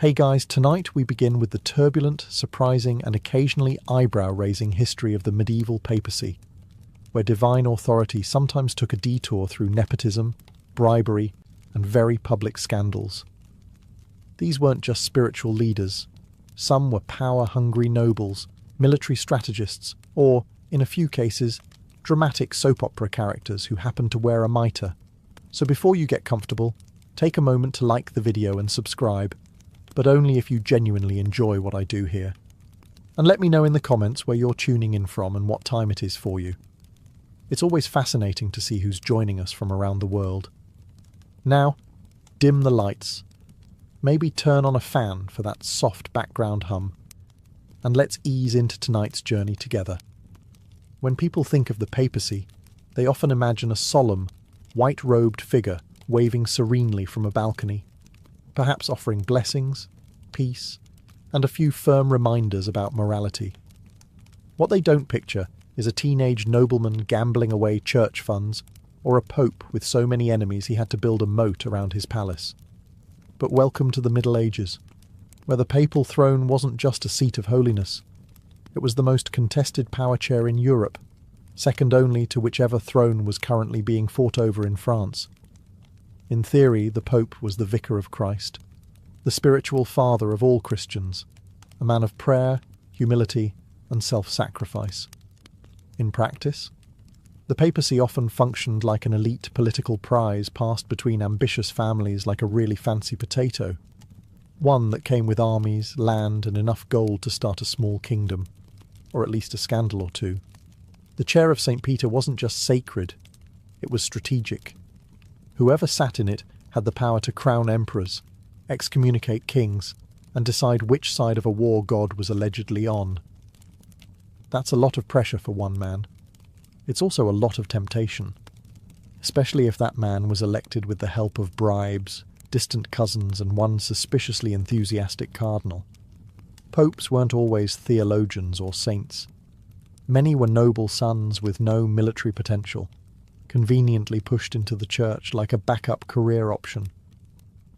Hey guys, tonight we begin with the turbulent, surprising and occasionally eyebrow-raising history of the medieval papacy, where divine authority sometimes took a detour through nepotism, bribery and very public scandals. These weren't just spiritual leaders. Some were power-hungry nobles, military strategists, or, in a few cases, dramatic soap opera characters who happened to wear a mitre. So before you get comfortable, take a moment to like the video and subscribe, but only if you genuinely enjoy what I do here. And let me know in the comments where you're tuning in from and what time it is for you. It's always fascinating to see who's joining us from around the world. Now, dim the lights. Maybe turn on a fan for that soft background hum. And let's ease into tonight's journey together. When people think of the papacy, they often imagine a solemn, white-robed figure waving serenely from a balcony, perhaps offering blessings, peace, and a few firm reminders about morality. What they don't picture is a teenage nobleman gambling away church funds, or a pope with so many enemies he had to build a moat around his palace. But welcome to the Middle Ages, where the papal throne wasn't just a seat of holiness. It was the most contested power chair in Europe, second only to whichever throne was currently being fought over in France. In theory, the Pope was the vicar of Christ, the spiritual father of all Christians, a man of prayer, humility, and self-sacrifice. In practice, the papacy often functioned like an elite political prize passed between ambitious families like a really fancy potato, one that came with armies, land, and enough gold to start a small kingdom, or at least a scandal or two. The chair of St. Peter wasn't just sacred, it was strategic. Whoever sat in it had the power to crown emperors, excommunicate kings, and decide which side of a war God was allegedly on. That's a lot of pressure for one man. It's also a lot of temptation, especially if that man was elected with the help of bribes, distant cousins, and one suspiciously enthusiastic cardinal. Popes weren't always theologians or saints. Many were noble sons with no military potential, conveniently pushed into the church like a backup career option.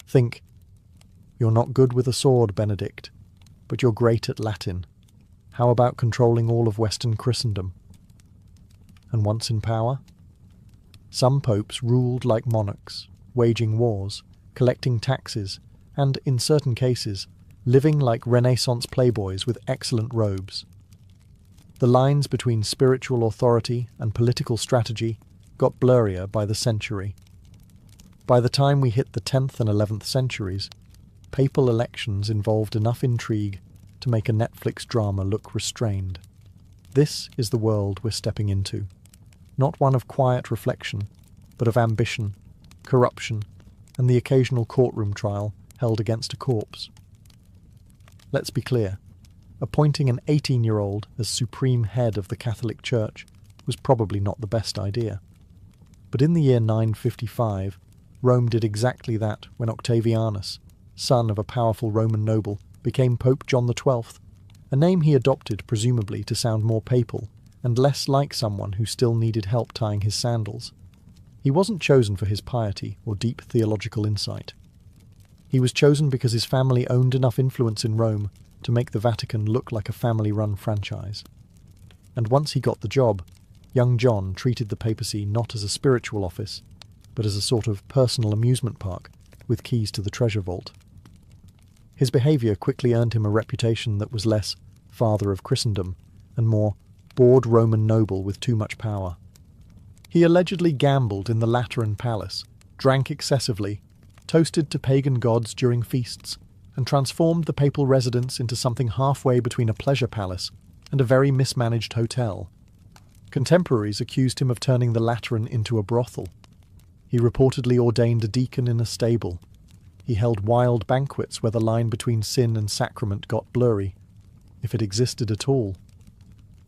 Think, you're not good with a sword, Benedict, but you're great at Latin. How about controlling all of Western Christendom? And once in power? Some popes ruled like monarchs, waging wars, collecting taxes, and, in certain cases, living like Renaissance playboys with excellent robes. The lines between spiritual authority and political strategy got blurrier by the century. By the time we hit the 10th and 11th centuries, papal elections involved enough intrigue to make a Netflix drama look restrained. This is the world we're stepping into, not one of quiet reflection, but of ambition, corruption, and the occasional courtroom trial held against a corpse. Let's be clear, appointing an 18-year-old as supreme head of the Catholic Church was probably not the best idea. But in the year 955, Rome did exactly that when Octavianus, son of a powerful Roman noble, became Pope John XII, a name he adopted presumably to sound more papal and less like someone who still needed help tying his sandals. He wasn't chosen for his piety or deep theological insight. He was chosen because his family owned enough influence in Rome to make the Vatican look like a family-run franchise. And once he got the job, young John treated the papacy not as a spiritual office, but as a sort of personal amusement park with keys to the treasure vault. His behaviour quickly earned him a reputation that was less father of Christendom and more bored Roman noble with too much power. He allegedly gambled in the Lateran palace, drank excessively, toasted to pagan gods during feasts, and transformed the papal residence into something halfway between a pleasure palace and a very mismanaged hotel. Contemporaries accused him of turning the Lateran into a brothel. He reportedly ordained a deacon in a stable. He held wild banquets where the line between sin and sacrament got blurry, if it existed at all.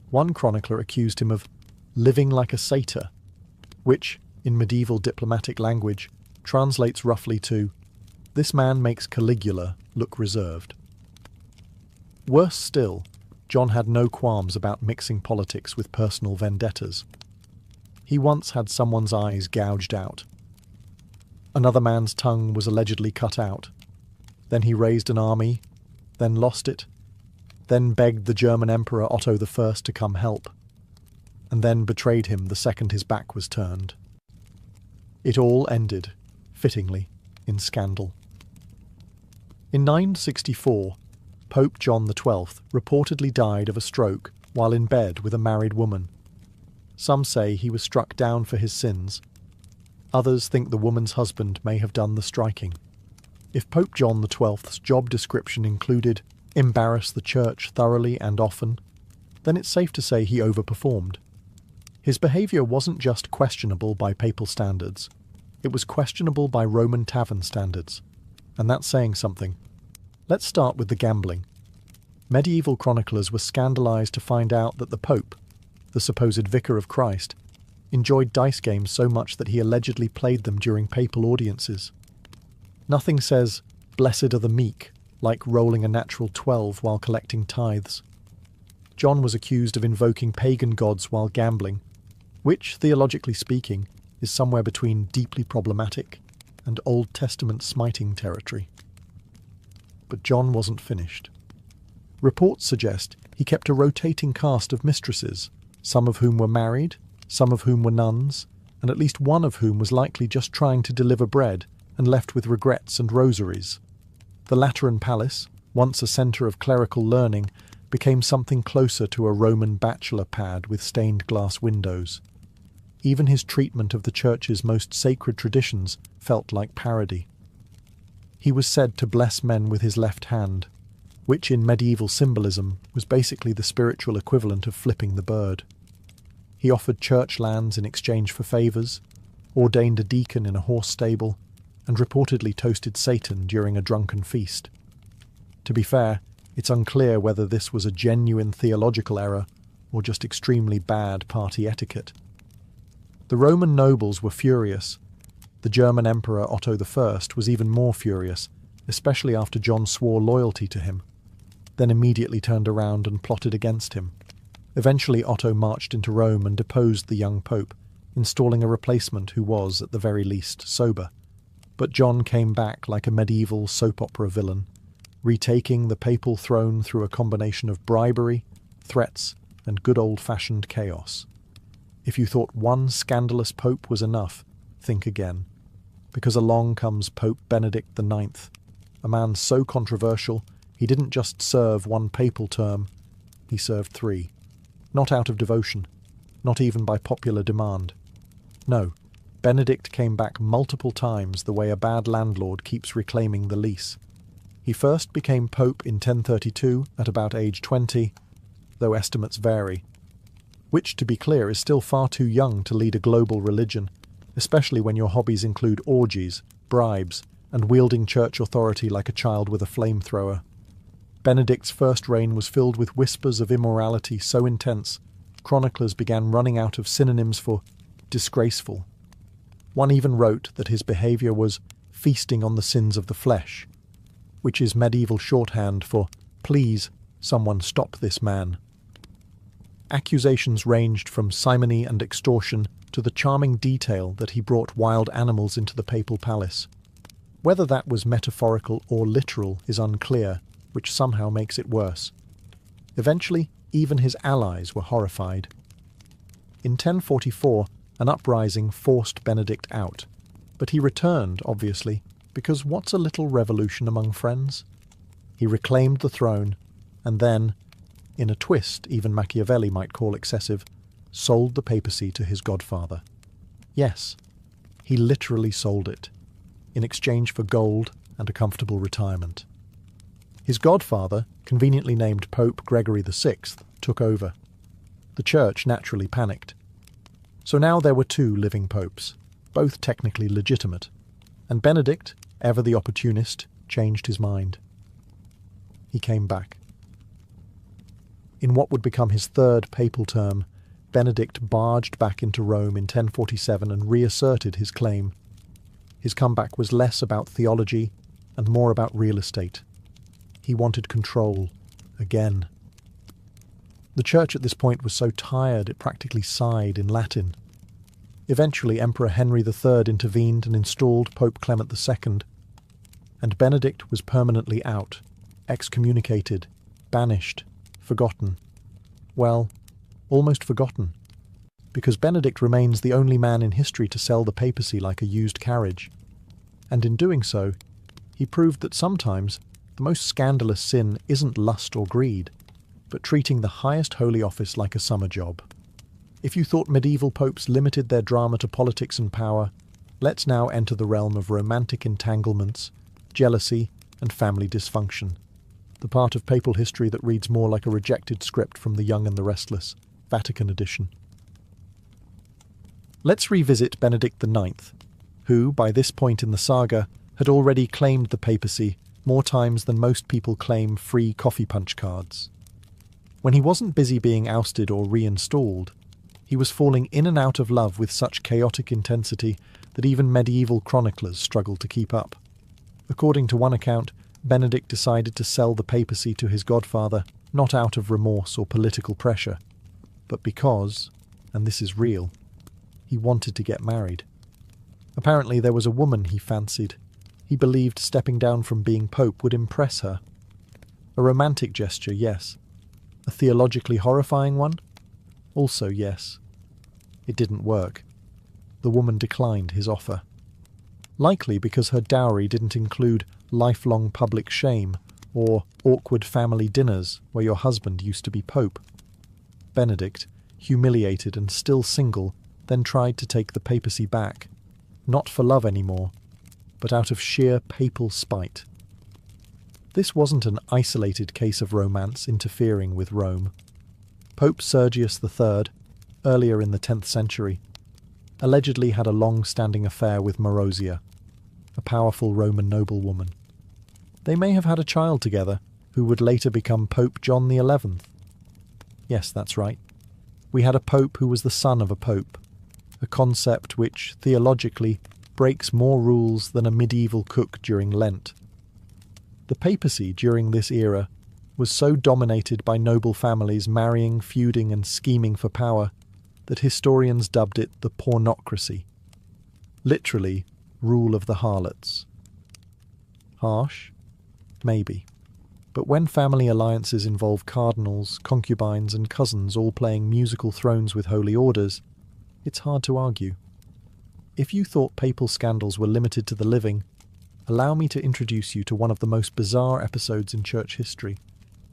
One chronicler accused him of living like a satyr, which, in medieval diplomatic language, translates roughly to, "This man makes Caligula look reserved." Worse still, John had no qualms about mixing politics with personal vendettas. He once had someone's eyes gouged out. Another man's tongue was allegedly cut out. Then he raised an army, then lost it, then begged the German Emperor Otto I to come help, and then betrayed him the second his back was turned. It all ended, fittingly, in scandal. In 964, Pope John XII reportedly died of a stroke while in bed with a married woman. Some say he was struck down for his sins. Others think the woman's husband may have done the striking. If Pope John XII's job description included embarrass the church thoroughly and often, then it's safe to say he overperformed. His behaviour wasn't just questionable by papal standards, it was questionable by Roman tavern standards. And that's saying something. Let's start with the gambling. Medieval chroniclers were scandalised to find out that the Pope, the supposed vicar of Christ, enjoyed dice games so much that he allegedly played them during papal audiences. Nothing says, "Blessed are the meek," like rolling a natural 12 while collecting tithes. John was accused of invoking pagan gods while gambling, which, theologically speaking, is somewhere between deeply problematic and Old Testament smiting territory. But John wasn't finished. Reports suggest he kept a rotating cast of mistresses, some of whom were married, some of whom were nuns, and at least one of whom was likely just trying to deliver bread and left with regrets and rosaries. The Lateran Palace, once a centre of clerical learning, became something closer to a Roman bachelor pad with stained glass windows. Even his treatment of the church's most sacred traditions felt like parody. He was said to bless men with his left hand, which in medieval symbolism was basically the spiritual equivalent of flipping the bird. He offered church lands in exchange for favours, ordained a deacon in a horse stable, and reportedly toasted Satan during a drunken feast. To be fair, it's unclear whether this was a genuine theological error or just extremely bad party etiquette. The Roman nobles were furious. The German Emperor Otto I was even more furious, especially after John swore loyalty to him, then immediately turned around and plotted against him. Eventually Otto marched into Rome and deposed the young pope, installing a replacement who was, at the very least, sober. But John came back like a medieval soap opera villain, retaking the papal throne through a combination of bribery, threats, and good old-fashioned chaos. If you thought one scandalous pope was enough, think again. Because along comes Pope Benedict IX, a man so controversial he didn't just serve one papal term, he served 3. Not out of devotion, not even by popular demand. No, Benedict came back multiple times the way a bad landlord keeps reclaiming the lease. He first became pope in 1032 at about age 20, though estimates vary, which, to be clear, is still far too young to lead a global religion, especially when your hobbies include orgies, bribes, and wielding church authority like a child with a flamethrower. Benedict's first reign was filled with whispers of immorality so intense, chroniclers began running out of synonyms for disgraceful. One even wrote that his behaviour was feasting on the sins of the flesh, which is medieval shorthand for, "Please, someone stop this man." Accusations ranged from simony and extortion to the charming detail that he brought wild animals into the papal palace. Whether that was metaphorical or literal is unclear, which somehow makes it worse. Eventually, even his allies were horrified. In 1044, an uprising forced Benedict out, but he returned, obviously, because what's a little revolution among friends? He reclaimed the throne, and then, in a twist even Machiavelli might call excessive, sold the papacy to his godfather. Yes, he literally sold it, in exchange for gold and a comfortable retirement. His godfather, conveniently named Pope Gregory VI, took over. The church naturally panicked. So now there were 2 living popes, both technically legitimate, and Benedict, ever the opportunist, changed his mind. He came back. In what would become his 3rd papal term, Benedict barged back into Rome in 1047 and reasserted his claim. His comeback was less about theology and more about real estate. He wanted control, again. The church at this point was so tired it practically sighed in Latin. Eventually Emperor Henry III intervened and installed Pope Clement II. and Benedict was permanently out, excommunicated, banished, forgotten. Well, almost forgotten, because Benedict remains the only man in history to sell the papacy like a used carriage. And in doing so, he proved that sometimes the most scandalous sin isn't lust or greed, but treating the highest holy office like a summer job. If you thought medieval popes limited their drama to politics and power, let's now enter the realm of romantic entanglements, jealousy, and family dysfunction, the part of papal history that reads more like a rejected script from The Young and the Restless, Vatican edition. Let's revisit Benedict IX, who, by this point in the saga, had already claimed the papacy more times than most people claim free coffee punch cards. When he wasn't busy being ousted or reinstalled, he was falling in and out of love with such chaotic intensity that even medieval chroniclers struggled to keep up. According to one account, Benedict decided to sell the papacy to his godfather not out of remorse or political pressure, but because, and this is real, he wanted to get married. Apparently there was a woman he fancied. He believed stepping down from being pope would impress her. A romantic gesture, yes. A theologically horrifying one? Also yes. It didn't work. The woman declined his offer. Likely because her dowry didn't include lifelong public shame or awkward family dinners where your husband used to be pope. Benedict, humiliated and still single, then tried to take the papacy back, not for love anymore, but out of sheer papal spite. This wasn't an isolated case of romance interfering with Rome. Pope Sergius III, earlier in the 10th century, allegedly had a long-standing affair with Marozia, a powerful Roman noblewoman. They may have had a child together, who would later become Pope John XI. Yes, that's right. We had a pope who was the son of a pope, a concept which, theologically, breaks more rules than a medieval cook during Lent. The papacy during this era was so dominated by noble families marrying, feuding and scheming for power that historians dubbed it the pornocracy. Literally, rule of the harlots. Harsh? Maybe. But when family alliances involve cardinals, concubines and cousins all playing musical thrones with holy orders, it's hard to argue. If you thought papal scandals were limited to the living, allow me to introduce you to one of the most bizarre episodes in church history,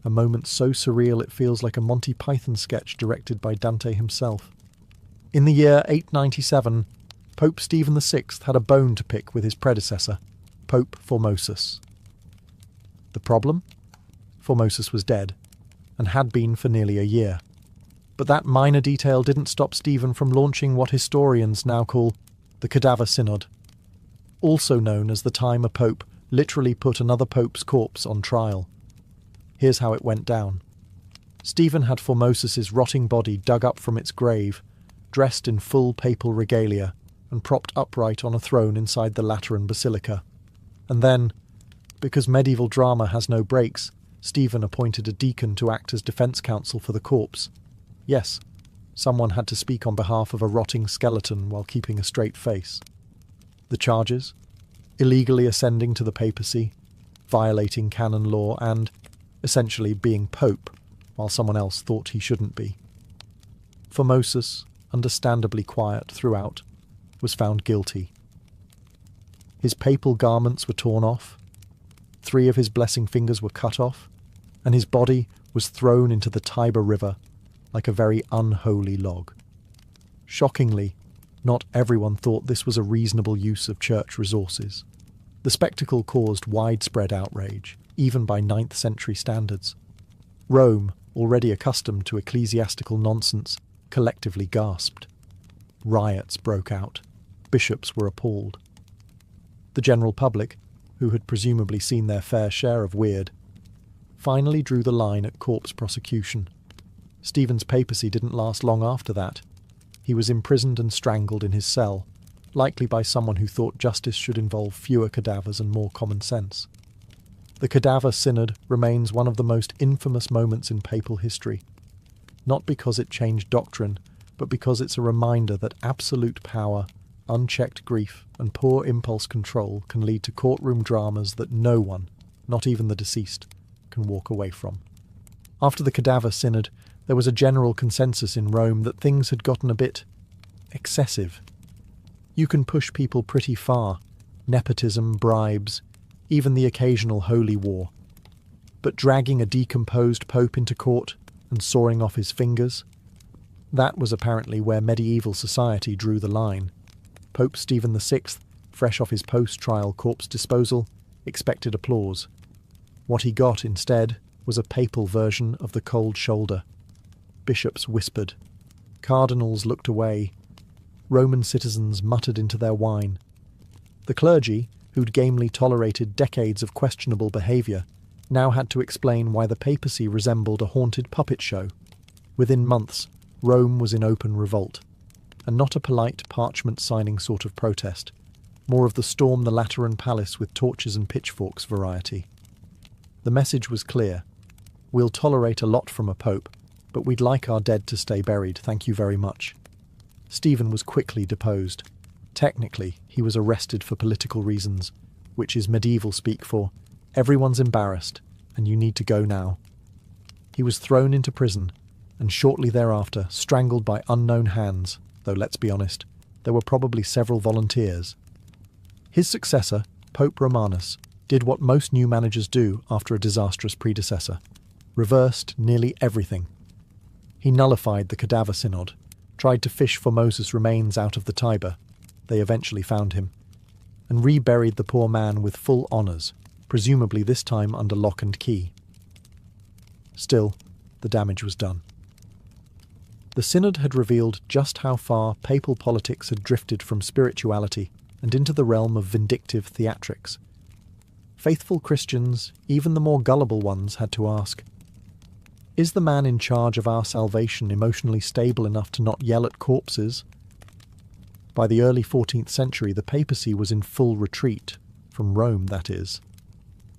a moment so surreal it feels like a Monty Python sketch directed by Dante himself. In the year 897, Pope Stephen VI had a bone to pick with his predecessor, Pope Formosus. The problem? Formosus was dead, and had been for nearly a year. But that minor detail didn't stop Stephen from launching what historians now call the Cadaver Synod, also known as the time a pope literally put another pope's corpse on trial. Here's how it went down. Stephen had Formosus's rotting body dug up from its grave, dressed in full papal regalia, and propped upright on a throne inside the Lateran Basilica. And then, because medieval drama has no breaks, Stephen appointed a deacon to act as defence counsel for the corpse. Yes, someone had to speak on behalf of a rotting skeleton while keeping a straight face. The charges? Illegally ascending to the papacy, violating canon law, and, essentially, being pope, while someone else thought he shouldn't be. Formosus, understandably quiet throughout, was found guilty. His papal garments were torn off, 3 of his blessing fingers were cut off, and his body was thrown into the Tiber River like a very unholy log. Shockingly, not everyone thought this was a reasonable use of church resources. The spectacle caused widespread outrage, even by 9th century standards. Rome, already accustomed to ecclesiastical nonsense, collectively gasped. Riots broke out. Bishops were appalled. The general public, who had presumably seen their fair share of weird, finally drew the line at corpse prosecution. Stephen's papacy didn't last long after that. He was imprisoned and strangled in his cell, likely by someone who thought justice should involve fewer cadavers and more common sense. The Cadaver Synod remains one of the most infamous moments in papal history, not because it changed doctrine, but because it's a reminder that absolute power, unchecked grief, and poor impulse control can lead to courtroom dramas that no one, not even the deceased, can walk away from. After the cadaver synod, there was a general consensus in Rome that things had gotten a bit excessive. You can push people pretty far, nepotism, bribes, even the occasional holy war. But dragging a decomposed pope into court and sawing off his fingers? That was apparently where medieval society drew the line. Pope Stephen VI, fresh off his post-trial corpse disposal, expected applause. What he got instead was a papal version of the cold shoulder. Bishops whispered. Cardinals looked away. Roman citizens muttered into their wine. The clergy, who'd gamely tolerated decades of questionable behaviour, now had to explain why the papacy resembled a haunted puppet show. Within months, Rome was in open revolt, and not a polite parchment-signing sort of protest, more of the storm the Lateran Palace with torches and pitchforks variety. The message was clear. We'll tolerate a lot from a pope, but we'd like our dead to stay buried, thank you very much. Stephen was quickly deposed. Technically, he was arrested for political reasons, which is medieval speak for, everyone's embarrassed, and you need to go now. He was thrown into prison, and shortly thereafter strangled by unknown hands, though let's be honest, there were probably several volunteers. His successor, Pope Romanus, did what most new managers do after a disastrous predecessor. Reversed nearly everything. He nullified the cadaver synod, tried to fish for Moses' remains out of the Tiber, they eventually found him, and reburied the poor man with full honours, presumably this time under lock and key. Still, the damage was done. The synod had revealed just how far papal politics had drifted from spirituality and into the realm of vindictive theatrics. Faithful Christians, even the more gullible ones, had to ask, is the man in charge of our salvation emotionally stable enough to not yell at corpses? By the early 14th century, the papacy was in full retreat, from Rome, that is.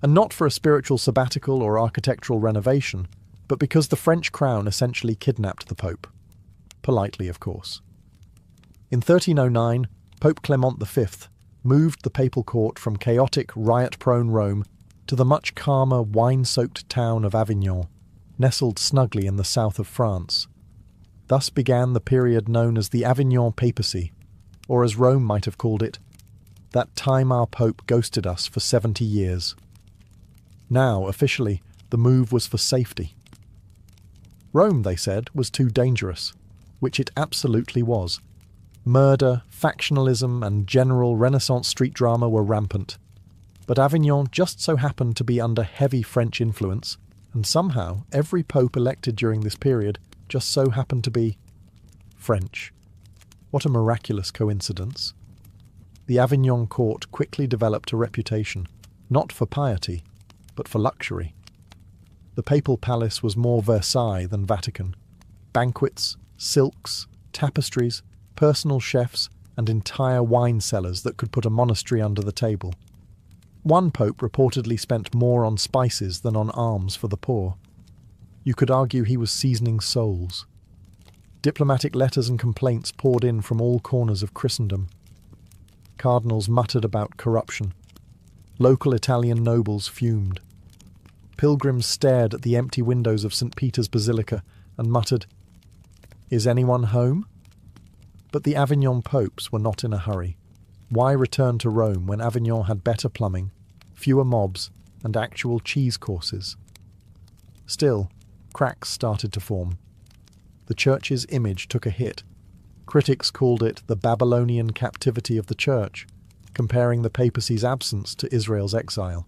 And not for a spiritual sabbatical or architectural renovation, but because the French crown essentially kidnapped the Pope. Politely, of course. In 1309, Pope Clement V moved the papal court from chaotic, riot-prone Rome to the much calmer, wine-soaked town of Avignon, nestled snugly in the south of France. Thus began the period known as the Avignon Papacy, or as Rome might have called it, that time our Pope ghosted us for 70 years. Now, officially, the move was for safety. Rome, they said, was too dangerous, which it absolutely was. Murder, factionalism, and general Renaissance street drama were rampant. But Avignon just so happened to be under heavy French influence, and somehow every pope elected during this period just so happened to be French. What a miraculous coincidence. The Avignon court quickly developed a reputation, not for piety, but for luxury. The papal palace was more Versailles than Vatican. Banquets, silks, tapestries, personal chefs, and entire wine cellars that could put a monastery under the table. One pope reportedly spent more on spices than on alms for the poor. You could argue he was seasoning souls. Diplomatic letters and complaints poured in from all corners of Christendom. Cardinals muttered about corruption. Local Italian nobles fumed. Pilgrims stared at the empty windows of St. Peter's Basilica and muttered, "Is anyone home?" But the Avignon popes were not in a hurry. Why return to Rome when Avignon had better plumbing, fewer mobs, and actual cheese courses? Still, cracks started to form. The church's image took a hit. Critics called it the Babylonian captivity of the church, comparing the papacy's absence to Israel's exile.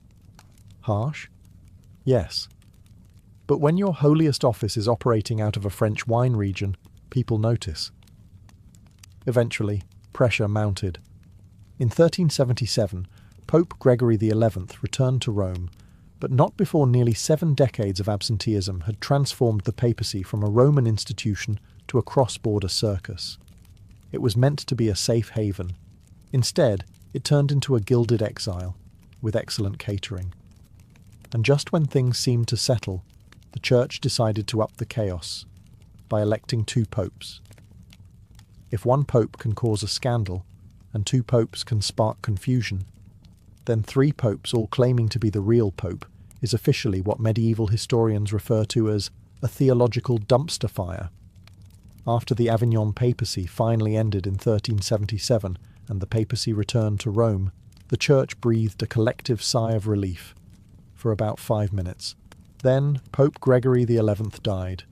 Harsh? Yes. But when your holiest office is operating out of a French wine region, people notice. Eventually, pressure mounted. In 1377, Pope Gregory XI returned to Rome, but not before nearly 7 decades of absenteeism had transformed the papacy from a Roman institution to a cross-border circus. It was meant to be a safe haven. Instead, it turned into a gilded exile, with excellent catering. And just when things seemed to settle, the Church decided to up the chaos by electing 2 popes. If one pope can cause a scandal, and 2 popes can spark confusion, then 3 popes all claiming to be the real pope is officially what medieval historians refer to as a theological dumpster fire. After the Avignon papacy finally ended in 1377 and the papacy returned to Rome, the Church breathed a collective sigh of relief for about 5 minutes. Then Pope Gregory XI died.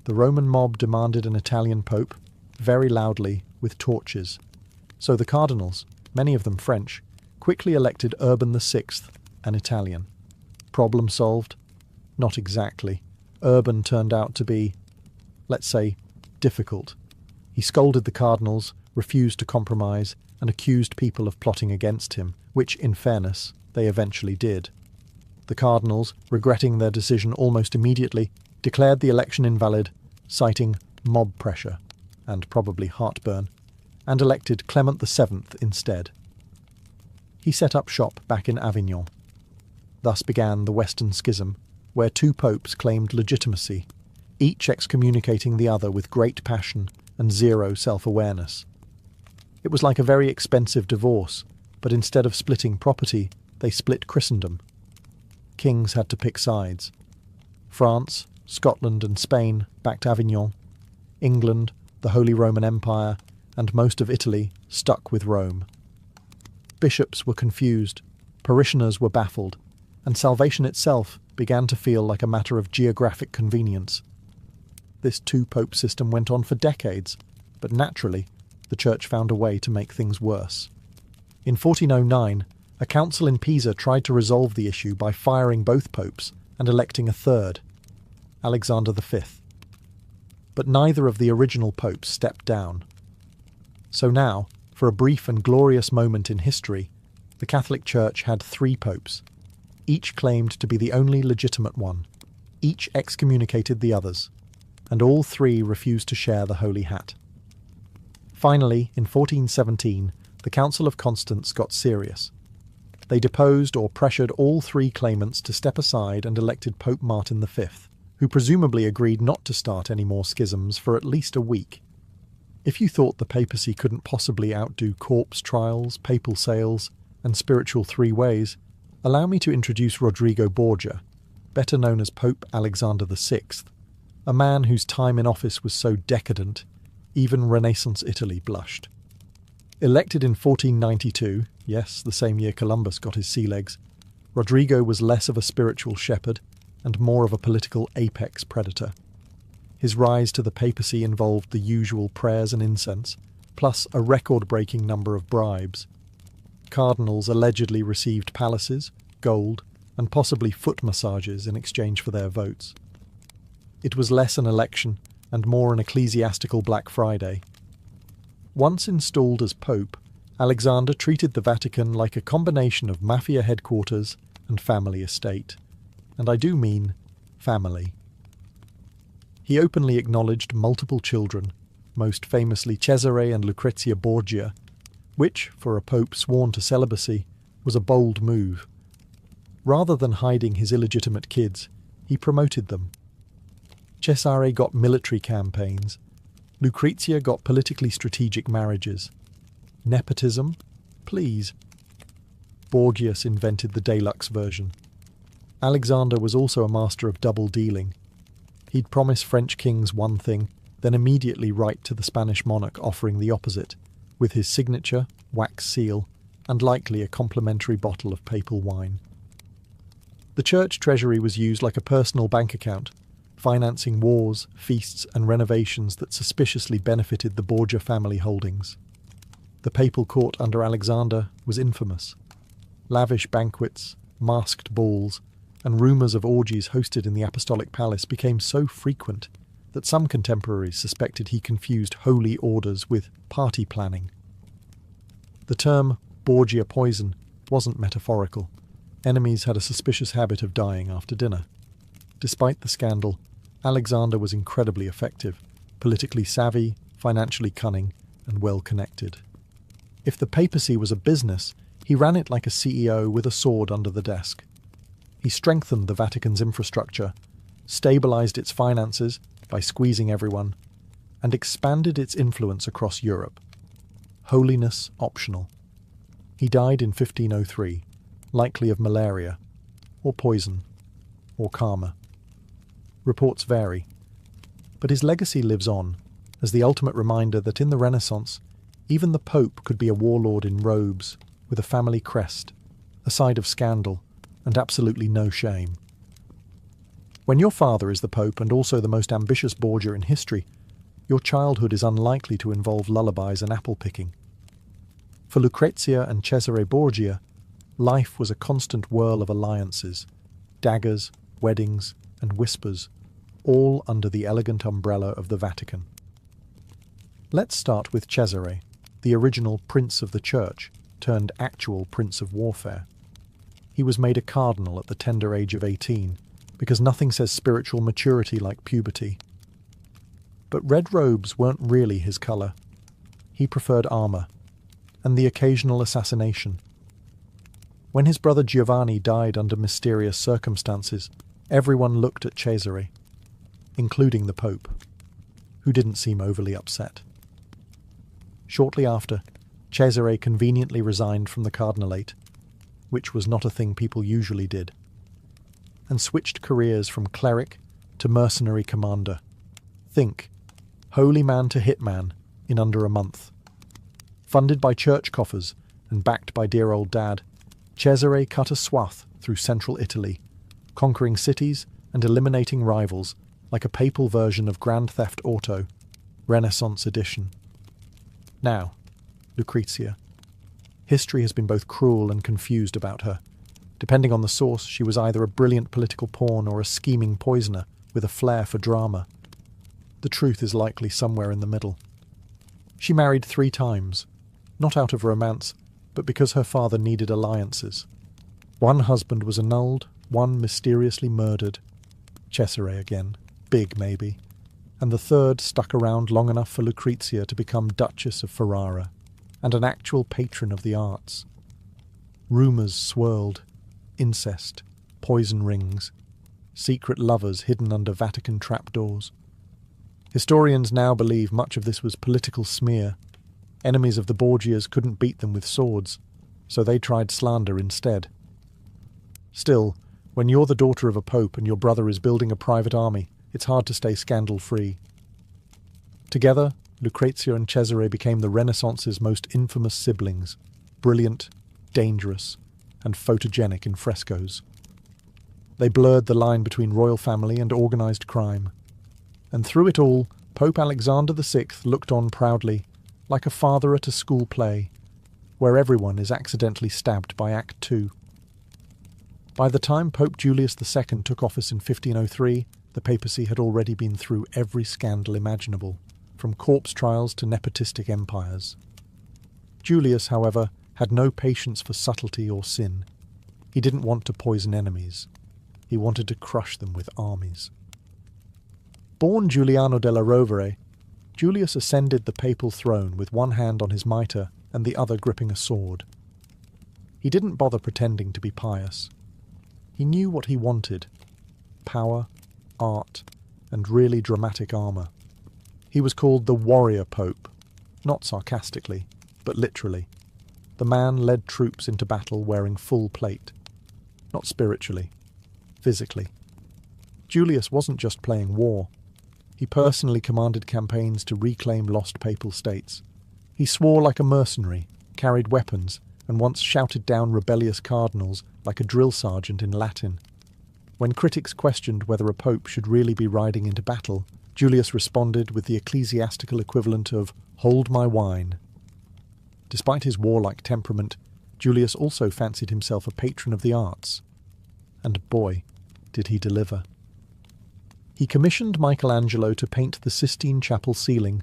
The Roman mob demanded an Italian pope, very loudly, with torches. So the cardinals, many of them French, quickly elected Urban VI, an Italian. Problem solved? Not exactly. Urban turned out to be, let's say, difficult. He scolded the cardinals, refused to compromise, and accused people of plotting against him, which, in fairness, they eventually did. The cardinals, regretting their decision almost immediately, declared the election invalid, citing mob pressure, and probably heartburn, and elected Clement VII instead. He set up shop back in Avignon. Thus began the Western Schism, where 2 popes claimed legitimacy, each excommunicating the other with great passion and zero self-awareness. It was like a very expensive divorce, but instead of splitting property, they split Christendom. Kings had to pick sides. France, Scotland and Spain backed Avignon. England, the Holy Roman Empire, and most of Italy stuck with Rome. Bishops were confused, parishioners were baffled, and salvation itself began to feel like a matter of geographic convenience. This 2-pope system went on for decades, but naturally, the Church found a way to make things worse. In 1409, a council in Pisa tried to resolve the issue by firing both popes and electing a third, Alexander V. But neither of the original popes stepped down. So now, for a brief and glorious moment in history, the Catholic Church had 3 popes. Each claimed to be the only legitimate one. Each excommunicated the others, and all 3 refused to share the Holy Hat. Finally, in 1417, the Council of Constance got serious. They deposed or pressured all 3 claimants to step aside and elected Pope Martin V, who presumably agreed not to start any more schisms for at least a week. If you thought the papacy couldn't possibly outdo corpse trials, papal sales, and spiritual 3-ways, allow me to introduce Rodrigo Borgia, better known as Pope Alexander VI, a man whose time in office was so decadent, even Renaissance Italy blushed. Elected in 1492, yes, the same year Columbus got his sea legs, Rodrigo was less of a spiritual shepherd and more of a political apex predator. His rise to the papacy involved the usual prayers and incense, plus a record-breaking number of bribes. Cardinals allegedly received palaces, gold, and possibly foot massages in exchange for their votes. It was less an election and more an ecclesiastical Black Friday. Once installed as Pope, Alexander treated the Vatican like a combination of mafia headquarters and family estate. And I do mean family. He openly acknowledged multiple children, most famously Cesare and Lucrezia Borgia, which, for a pope sworn to celibacy, was a bold move. Rather than hiding his illegitimate kids, he promoted them. Cesare got military campaigns. Lucrezia got politically strategic marriages. Nepotism? Please. Borgias invented the deluxe version. Alexander was also a master of double dealing. He'd promise French kings one thing, then immediately write to the Spanish monarch offering the opposite, with his signature, wax seal, and likely a complimentary bottle of papal wine. The church treasury was used like a personal bank account, financing wars, feasts, and renovations that suspiciously benefited the Borgia family holdings. The papal court under Alexander was infamous. Lavish banquets, masked balls, and rumours of orgies hosted in the apostolic palace became so frequent that some contemporaries suspected he confused holy orders with party planning. The term Borgia poison wasn't metaphorical. Enemies had a suspicious habit of dying after dinner. Despite the scandal, Alexander was incredibly effective, politically savvy, financially cunning, and well-connected. If the papacy was a business, he ran it like a CEO with a sword under the desk. He strengthened the Vatican's infrastructure, stabilized its finances by squeezing everyone, and expanded its influence across Europe. holiness optional. He died in 1503, likely of malaria, or poison, or karma. Reports vary, but his legacy lives on as the ultimate reminder that in the Renaissance, even the Pope could be a warlord in robes, with a family crest, a side of scandal, and absolutely no shame. When your father is the Pope and also the most ambitious Borgia in history, your childhood is unlikely to involve lullabies and apple-picking. For Lucrezia and Cesare Borgia, life was a constant whirl of alliances, daggers, weddings, and whispers, all under the elegant umbrella of the Vatican. Let's start with Cesare, the original Prince of the Church, turned actual Prince of Warfare. He was made a cardinal at the tender age of 18, because nothing says spiritual maturity like puberty. But red robes weren't really his colour. He preferred armour, and the occasional assassination. When his brother Giovanni died under mysterious circumstances, everyone looked at Cesare, including the Pope, who didn't seem overly upset. Shortly after, Cesare conveniently resigned from the cardinalate, which was not a thing people usually did, and switched careers from cleric to mercenary commander. Think, holy man to hitman in under a month. Funded by church coffers and backed by dear old dad, Cesare cut a swath through central Italy, conquering cities and eliminating rivals like a papal version of Grand Theft Auto, Renaissance edition. Now, Lucrezia. History has been both cruel and confused about her. Depending on the source, she was either a brilliant political pawn or a scheming poisoner with a flair for drama. The truth is likely somewhere in the middle. She married 3 times, not out of romance, but because her father needed alliances. One husband was annulled, one mysteriously murdered. Cesare again, big maybe. And the third stuck around long enough for Lucrezia to become Duchess of Ferrara, and an actual patron of the arts. Rumours swirled, incest, poison rings, secret lovers hidden under Vatican trapdoors. Historians now believe much of this was political smear. Enemies of the Borgias couldn't beat them with swords, so they tried slander instead. Still, when you're the daughter of a pope and your brother is building a private army, it's hard to stay scandal-free. Together, Lucrezia and Cesare became the Renaissance's most infamous siblings, brilliant, dangerous, and photogenic in frescoes. They blurred the line between royal family and organised crime. And through it all, Pope Alexander VI looked on proudly, like a father at a school play, where everyone is accidentally stabbed by Act 2. By the time Pope Julius II took office in 1503, the papacy had already been through every scandal imaginable, from corpse trials to nepotistic empires. Julius, however, had no patience for subtlety or sin. He didn't want to poison enemies. He wanted to crush them with armies. Born Giuliano della Rovere, Julius ascended the papal throne with one hand on his mitre and the other gripping a sword. He didn't bother pretending to be pious. He knew what he wanted: power, art, and really dramatic armour. He was called the Warrior Pope, not sarcastically, but literally. The man led troops into battle wearing full plate. Not spiritually, physically. Julius wasn't just playing war. He personally commanded campaigns to reclaim lost papal states. He swore like a mercenary, carried weapons, and once shouted down rebellious cardinals like a drill sergeant in Latin. When critics questioned whether a pope should really be riding into battle, Julius responded with the ecclesiastical equivalent of "hold my wine." Despite his warlike temperament, Julius also fancied himself a patron of the arts. And boy, did he deliver. He commissioned Michelangelo to paint the Sistine Chapel ceiling,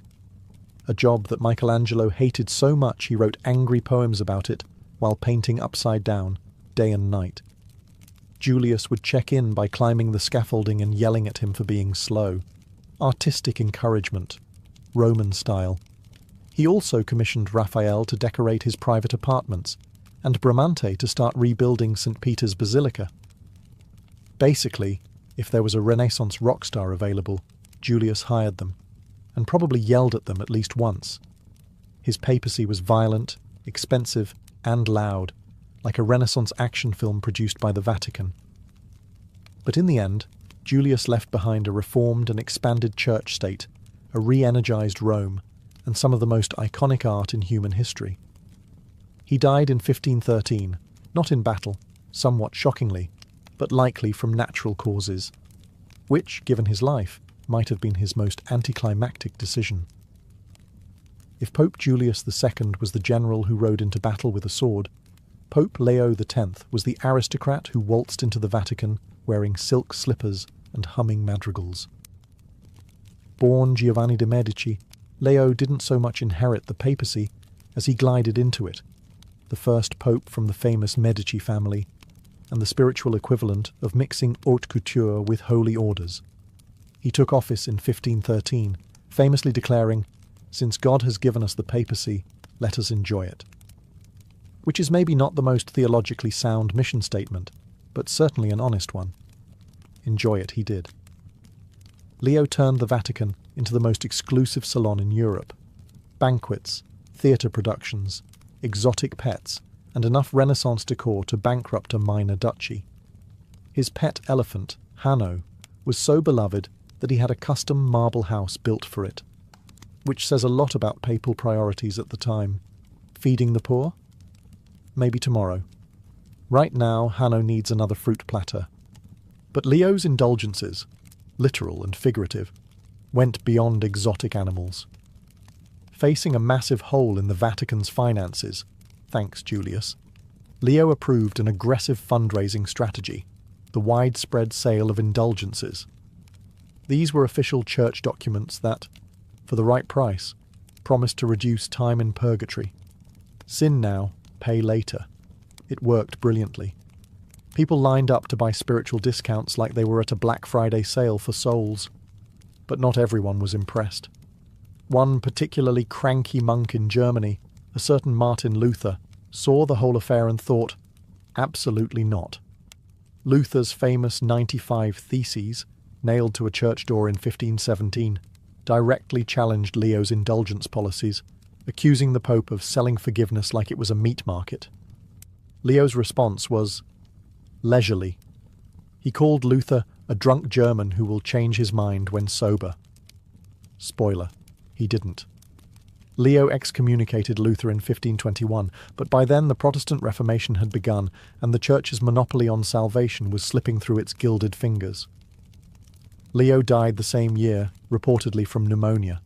a job that Michelangelo hated so much he wrote angry poems about it while painting upside down, day and night. Julius would check in by climbing the scaffolding and yelling at him for being slow. Artistic encouragement, Roman style. He also commissioned Raphael to decorate his private apartments, and Bramante to start rebuilding St. Peter's Basilica. Basically, if there was a Renaissance rock star available, Julius hired them, and probably yelled at them at least once. His papacy was violent, expensive, and loud, like a Renaissance action film produced by the Vatican. But in the end, Julius left behind a reformed and expanded church state, a re-energized Rome, and some of the most iconic art in human history. He died in 1513, not in battle, somewhat shockingly, but likely from natural causes, which, given his life, might have been his most anticlimactic decision. If Pope Julius II was the general who rode into battle with a sword, Pope Leo X was the aristocrat who waltzed into the Vatican wearing silk slippers and humming madrigals. Born Giovanni de' Medici, Leo didn't so much inherit the papacy as he glided into it, the first pope from the famous Medici family, and the spiritual equivalent of mixing haute couture with holy orders. He took office in 1513, famously declaring, "Since God has given us the papacy, let us enjoy it." Which is maybe not the most theologically sound mission statement, but certainly an honest one. Enjoy it he did. Leo turned the Vatican into the most exclusive salon in Europe. Banquets, theatre productions, exotic pets, and enough Renaissance decor to bankrupt a minor duchy. His pet elephant, Hanno, was so beloved that he had a custom marble house built for it, which says a lot about papal priorities at the time. Feeding the poor? Maybe tomorrow. Right now, Hanno needs another fruit platter. But Leo's indulgences, literal and figurative, went beyond exotic animals. Facing a massive hole in the Vatican's finances, thanks Julius, Leo approved an aggressive fundraising strategy, the widespread sale of indulgences. These were official church documents that, for the right price, promised to reduce time in purgatory. Sin now, pay later. It worked brilliantly. People lined up to buy spiritual discounts like they were at a Black Friday sale for souls. But not everyone was impressed. One particularly cranky monk in Germany, a certain Martin Luther, saw the whole affair and thought, absolutely not. Luther's famous 95 Theses, nailed to a church door in 1517, directly challenged Leo's indulgence policies, accusing the Pope of selling forgiveness like it was a meat market. Leo's response was leisurely. He called Luther a drunk German who will change his mind when sober. Spoiler, he didn't. Leo excommunicated Luther in 1521, but by then the Protestant Reformation had begun, and the Church's monopoly on salvation was slipping through its gilded fingers. Leo died the same year, reportedly from pneumonia,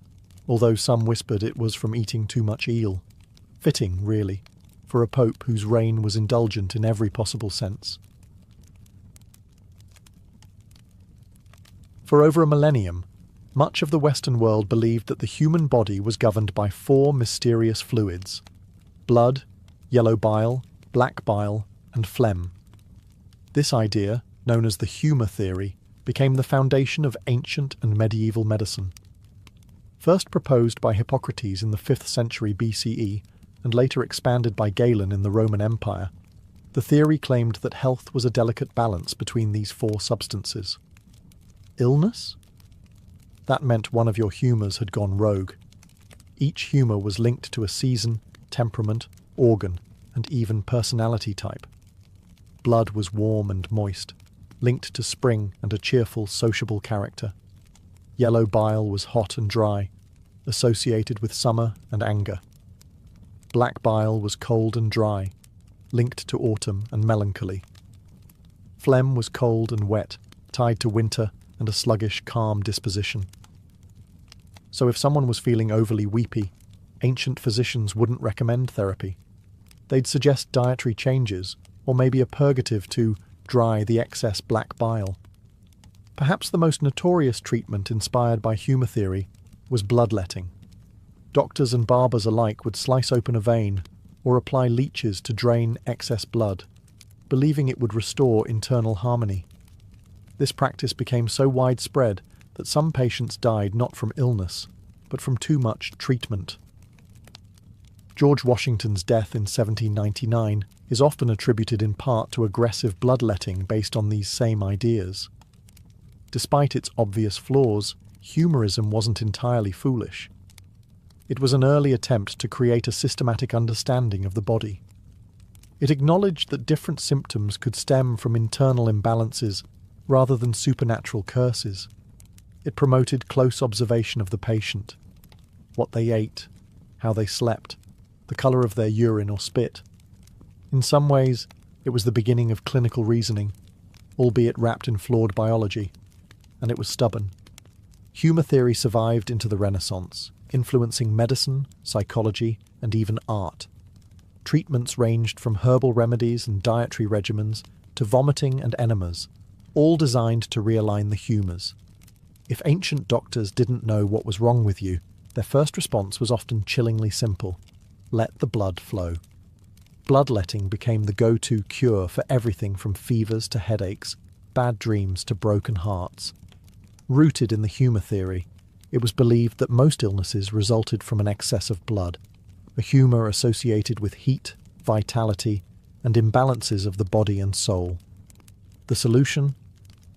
although some whispered it was from eating too much eel. Fitting, really, for a pope whose reign was indulgent in every possible sense. For over a millennium, much of the Western world believed that the human body was governed by four mysterious fluids: blood, yellow bile, black bile, and phlegm. This idea, known as the humour theory, became the foundation of ancient and medieval medicine. First proposed by Hippocrates in the 5th century BCE, and later expanded by Galen in the Roman Empire, the theory claimed that health was a delicate balance between these four substances. Illness? That meant one of your humours had gone rogue. Each humour was linked to a season, temperament, organ, and even personality type. Blood was warm and moist, linked to spring and a cheerful, sociable character. Yellow bile was hot and dry, associated with summer and anger. Black bile was cold and dry, linked to autumn and melancholy. Phlegm was cold and wet, tied to winter and a sluggish, calm disposition. So if someone was feeling overly weepy, ancient physicians wouldn't recommend therapy. They'd suggest dietary changes, or maybe a purgative to dry the excess black bile. Perhaps the most notorious treatment inspired by humour theory was bloodletting. Doctors and barbers alike would slice open a vein or apply leeches to drain excess blood, believing it would restore internal harmony. This practice became so widespread that some patients died not from illness, but from too much treatment. George Washington's death in 1799 is often attributed in part to aggressive bloodletting based on these same ideas. Despite its obvious flaws, humorism wasn't entirely foolish. It was an early attempt to create a systematic understanding of the body. It acknowledged that different symptoms could stem from internal imbalances rather than supernatural curses. It promoted close observation of the patient, what they ate, how they slept, the colour of their urine or spit. In some ways, it was the beginning of clinical reasoning, albeit wrapped in flawed biology, and it was stubborn. Humour theory survived into the Renaissance, influencing medicine, psychology, and even art. Treatments ranged from herbal remedies and dietary regimens to vomiting and enemas, all designed to realign the humours. If ancient doctors didn't know what was wrong with you, their first response was often chillingly simple: let the blood flow. Bloodletting became the go-to cure for everything from fevers to headaches, bad dreams to broken hearts. Rooted in the humour theory, it was believed that most illnesses resulted from an excess of blood, a humour associated with heat, vitality, and imbalances of the body and soul. The solution?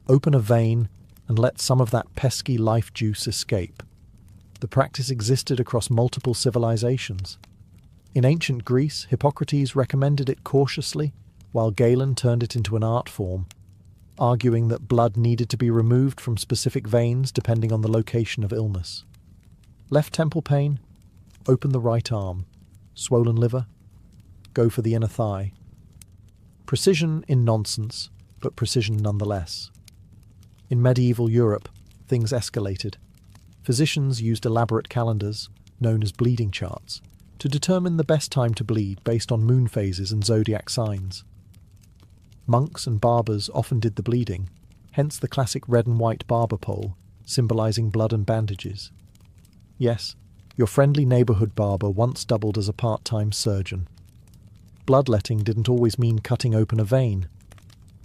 Open a vein and let some of that pesky life juice escape. The practice existed across multiple civilizations. In ancient Greece, Hippocrates recommended it cautiously, while Galen turned it into an art form, arguing that blood needed to be removed from specific veins depending on the location of illness. Left temple pain? Open the right arm. Swollen liver? Go for the inner thigh. Precision in nonsense, but precision nonetheless. In medieval Europe, things escalated. Physicians used elaborate calendars, known as bleeding charts, to determine the best time to bleed based on moon phases and zodiac signs. Monks and barbers often did the bleeding, hence the classic red and white barber pole, symbolising blood and bandages. Yes, your friendly neighbourhood barber once doubled as a part-time surgeon. Bloodletting didn't always mean cutting open a vein.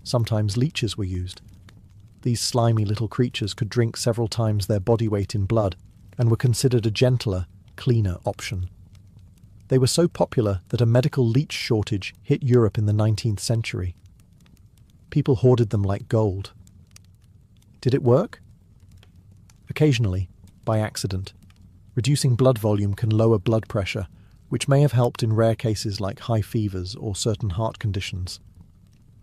Sometimes leeches were used. These slimy little creatures could drink several times their body weight in blood and were considered a gentler, cleaner option. They were so popular that a medical leech shortage hit Europe in the 19th century. People hoarded them like gold. Did it work? Occasionally, by accident. Reducing blood volume can lower blood pressure, which may have helped in rare cases like high fevers or certain heart conditions.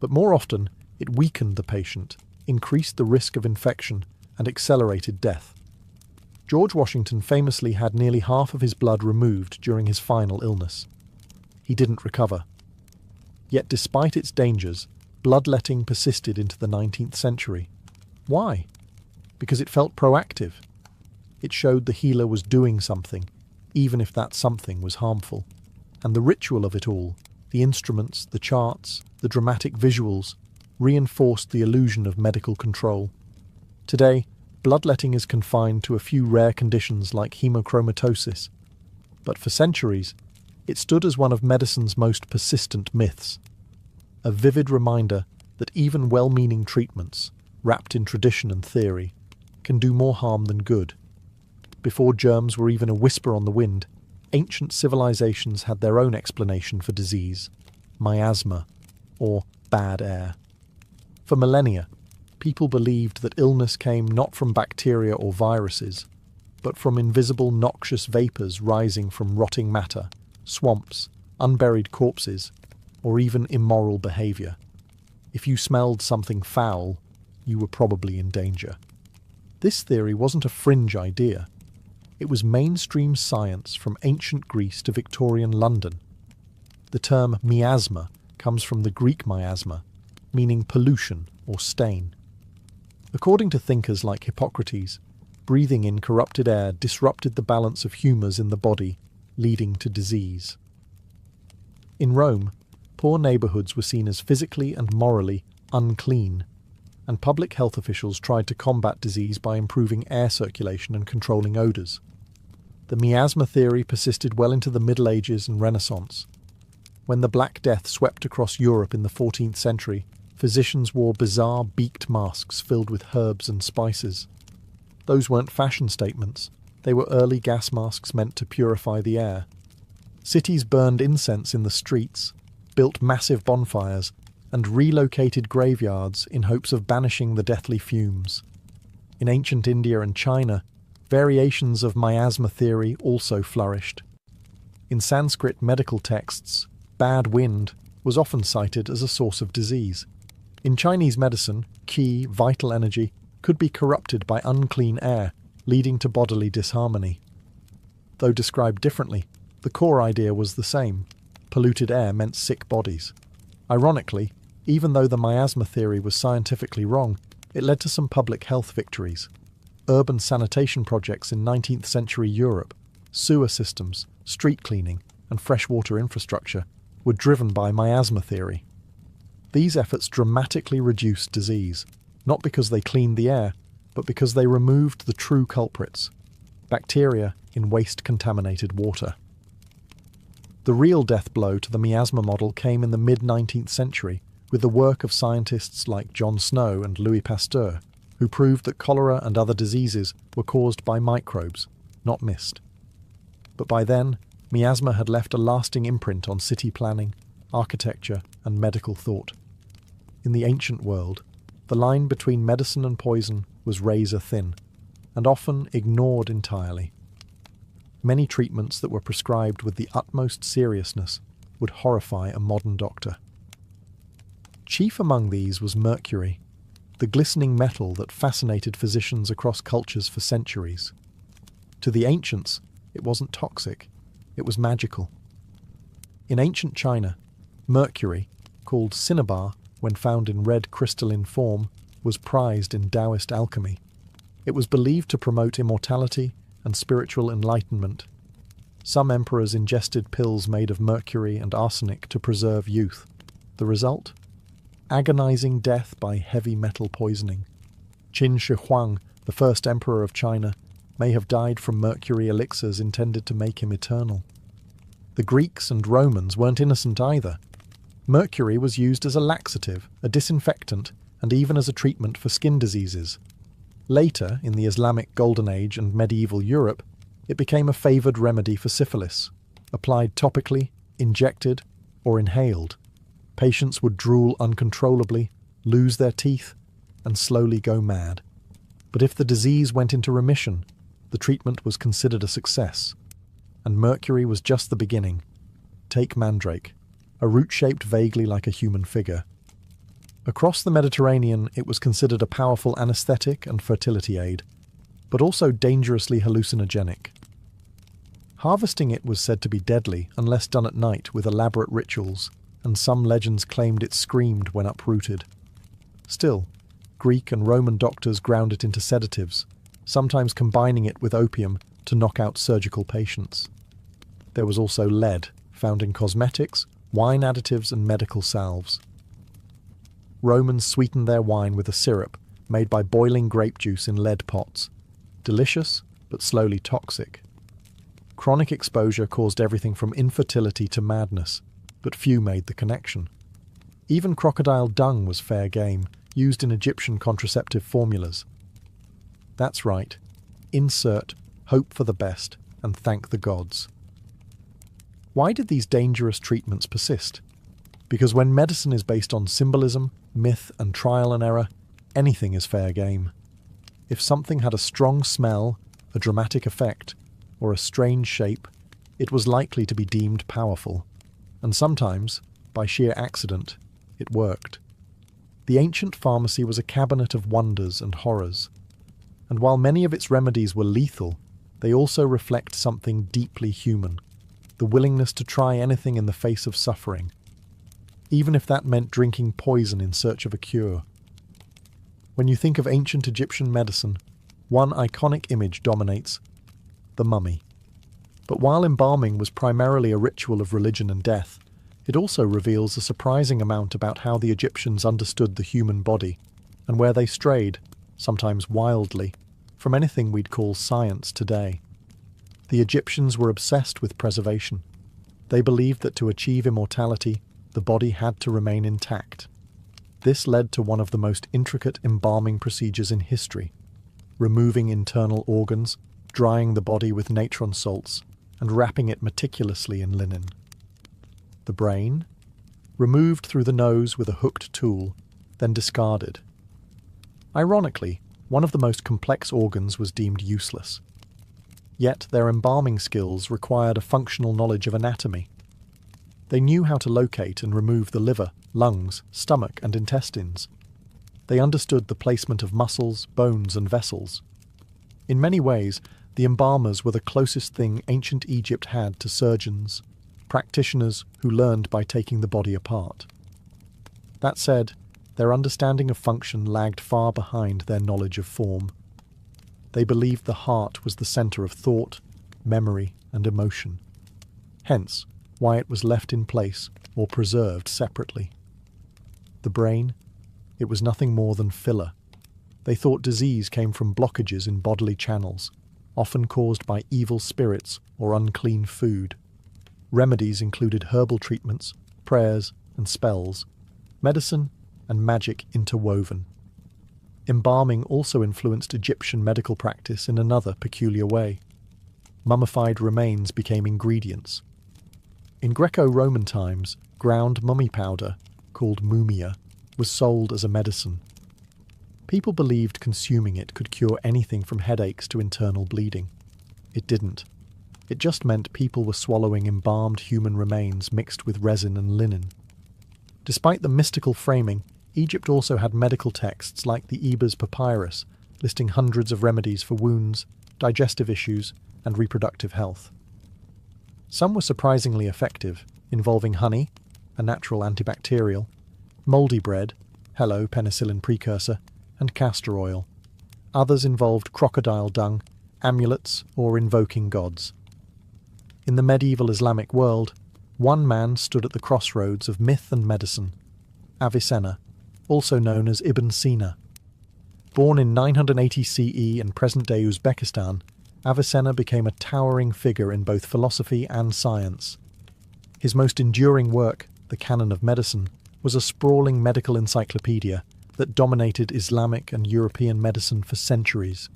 But more often, it weakened the patient, increased the risk of infection, and accelerated death. George Washington famously had nearly half of his blood removed during his final illness. He didn't recover. Yet despite its dangers, bloodletting persisted into the 19th century. Why? Because it felt proactive. It showed the healer was doing something, even if that something was harmful. And the ritual of it all, the instruments, the charts, the dramatic visuals, reinforced the illusion of medical control. Today, bloodletting is confined to a few rare conditions like hemochromatosis, but for centuries, it stood as one of medicine's most persistent myths. A vivid reminder that even well-meaning treatments, wrapped in tradition and theory, can do more harm than good. Before germs were even a whisper on the wind, ancient civilizations had their own explanation for disease: miasma, or bad air. For millennia, people believed that illness came not from bacteria or viruses, but from invisible noxious vapours rising from rotting matter, swamps, unburied corpses, or even immoral behaviour. If you smelled something foul, you were probably in danger. This theory wasn't a fringe idea. It was mainstream science from ancient Greece to Victorian London. The term miasma comes from the Greek miasma, meaning pollution or stain. According to thinkers like Hippocrates, breathing in corrupted air disrupted the balance of humours in the body, leading to disease. In Rome, poor neighbourhoods were seen as physically and morally unclean, and public health officials tried to combat disease by improving air circulation and controlling odours. The miasma theory persisted well into the Middle Ages and Renaissance. When the Black Death swept across Europe in the 14th century, physicians wore bizarre beaked masks filled with herbs and spices. Those weren't fashion statements. They were early gas masks meant to purify the air. Cities burned incense in the streets, built massive bonfires, and relocated graveyards in hopes of banishing the deathly fumes. In ancient India and China, Variations of miasma theory also flourished. In Sanskrit medical texts, bad wind was often cited as a source of disease. In Chinese medicine, qi, vital energy, could be corrupted by unclean air, leading to bodily disharmony. Though described differently, the core idea was the same. Polluted air meant sick bodies. Ironically, even though the miasma theory was scientifically wrong, it led to some public health victories. Urban sanitation projects in 19th century Europe, sewer systems, street cleaning, and freshwater infrastructure were driven by miasma theory. These efforts dramatically reduced disease, not because they cleaned the air, but because they removed the true culprits, bacteria in waste-contaminated water. The real death blow to the miasma model came in the mid-19th century with the work of scientists like John Snow and Louis Pasteur, who proved that cholera and other diseases were caused by microbes, not mist. But by then, miasma had left a lasting imprint on city planning, architecture, and medical thought. In the ancient world, the line between medicine and poison was razor thin, and often ignored entirely. Many treatments that were prescribed with the utmost seriousness would horrify a modern doctor. Chief among these was mercury, the glistening metal that fascinated physicians across cultures for centuries. To the ancients, it wasn't toxic, it was magical. In ancient China, mercury, called cinnabar when found in red crystalline form, was prized in Taoist alchemy. It was believed to promote immortality and spiritual enlightenment. Some emperors ingested pills made of mercury and arsenic to preserve youth. The result? Agonizing death by heavy metal poisoning. Qin Shi Huang, the first emperor of China, may have died from mercury elixirs intended to make him eternal. The Greeks and Romans weren't innocent either. Mercury was used as a laxative, a disinfectant, and even as a treatment for skin diseases. Later, in the Islamic Golden Age and medieval Europe, it became a favoured remedy for syphilis, applied topically, injected, or inhaled. Patients would drool uncontrollably, lose their teeth, and slowly go mad. But if the disease went into remission, the treatment was considered a success. And mercury was just the beginning. Take mandrake, a root shaped vaguely like a human figure. Across the Mediterranean, it was considered a powerful anesthetic and fertility aid, but also dangerously hallucinogenic. Harvesting it was said to be deadly unless done at night with elaborate rituals, and some legends claimed it screamed when uprooted. Still, Greek and Roman doctors ground it into sedatives, sometimes combining it with opium to knock out surgical patients. There was also lead, found in cosmetics, wine additives, and medical salves. Romans sweetened their wine with a syrup made by boiling grape juice in lead pots. Delicious, but slowly toxic. Chronic exposure caused everything from infertility to madness, but few made the connection. Even crocodile dung was fair game, used in Egyptian contraceptive formulas. That's right. Insert, hope for the best, and thank the gods. Why did these dangerous treatments persist? Because when medicine is based on symbolism, myth, and trial and error, anything is fair game. If something had a strong smell, a dramatic effect, or a strange shape, it was likely to be deemed powerful. And sometimes, by sheer accident, it worked. The ancient pharmacy was a cabinet of wonders and horrors. And while many of its remedies were lethal, they also reflect something deeply human, the willingness to try anything in the face of suffering, even if that meant drinking poison in search of a cure. When you think of ancient Egyptian medicine, one iconic image dominates: the mummy. But while embalming was primarily a ritual of religion and death, it also reveals a surprising amount about how the Egyptians understood the human body, and where they strayed, sometimes wildly, from anything we'd call science today. The Egyptians were obsessed with preservation. They believed that to achieve immortality, the body had to remain intact. This led to one of the most intricate embalming procedures in history, removing internal organs, drying the body with natron salts, and wrapping it meticulously in linen. The brain, removed through the nose with a hooked tool, then discarded. Ironically, one of the most complex organs was deemed useless, Yet their embalming skills required a functional knowledge of anatomy. They knew how to locate and remove the liver, lungs, stomach, and intestines. They understood the placement of muscles, bones, and vessels. In many ways, the embalmers were the closest thing ancient Egypt had to surgeons, practitioners who learned by taking the body apart. That said, their understanding of function lagged far behind their knowledge of form. They believed the heart was the centre of thought, memory, and emotion. Hence, why it was left in place or preserved separately. The brain? It was nothing more than filler. They thought disease came from blockages in bodily channels, often caused by evil spirits or unclean food. Remedies included herbal treatments, prayers, and spells, medicine and magic interwoven. Embalming also influenced Egyptian medical practice in another peculiar way. Mummified remains became ingredients. In Greco-Roman times, ground mummy powder, called mumia, was sold as a medicine. People believed consuming it could cure anything from headaches to internal bleeding. It didn't. It just meant people were swallowing embalmed human remains mixed with resin and linen. Despite the mystical framing, Egypt also had medical texts like the Ebers Papyrus, listing hundreds of remedies for wounds, digestive issues, and reproductive health. Some were surprisingly effective, involving honey, a natural antibacterial, mouldy bread, hello penicillin precursor, and castor oil. Others involved crocodile dung, amulets, or invoking gods. In the medieval Islamic world, one man stood at the crossroads of myth and medicine, Avicenna, also known as Ibn Sina. Born in 980 CE in present-day Uzbekistan, Avicenna became a towering figure in both philosophy and science. His most enduring work, the Canon of Medicine, was a sprawling medical encyclopedia that dominated Islamic and European medicine for centuries.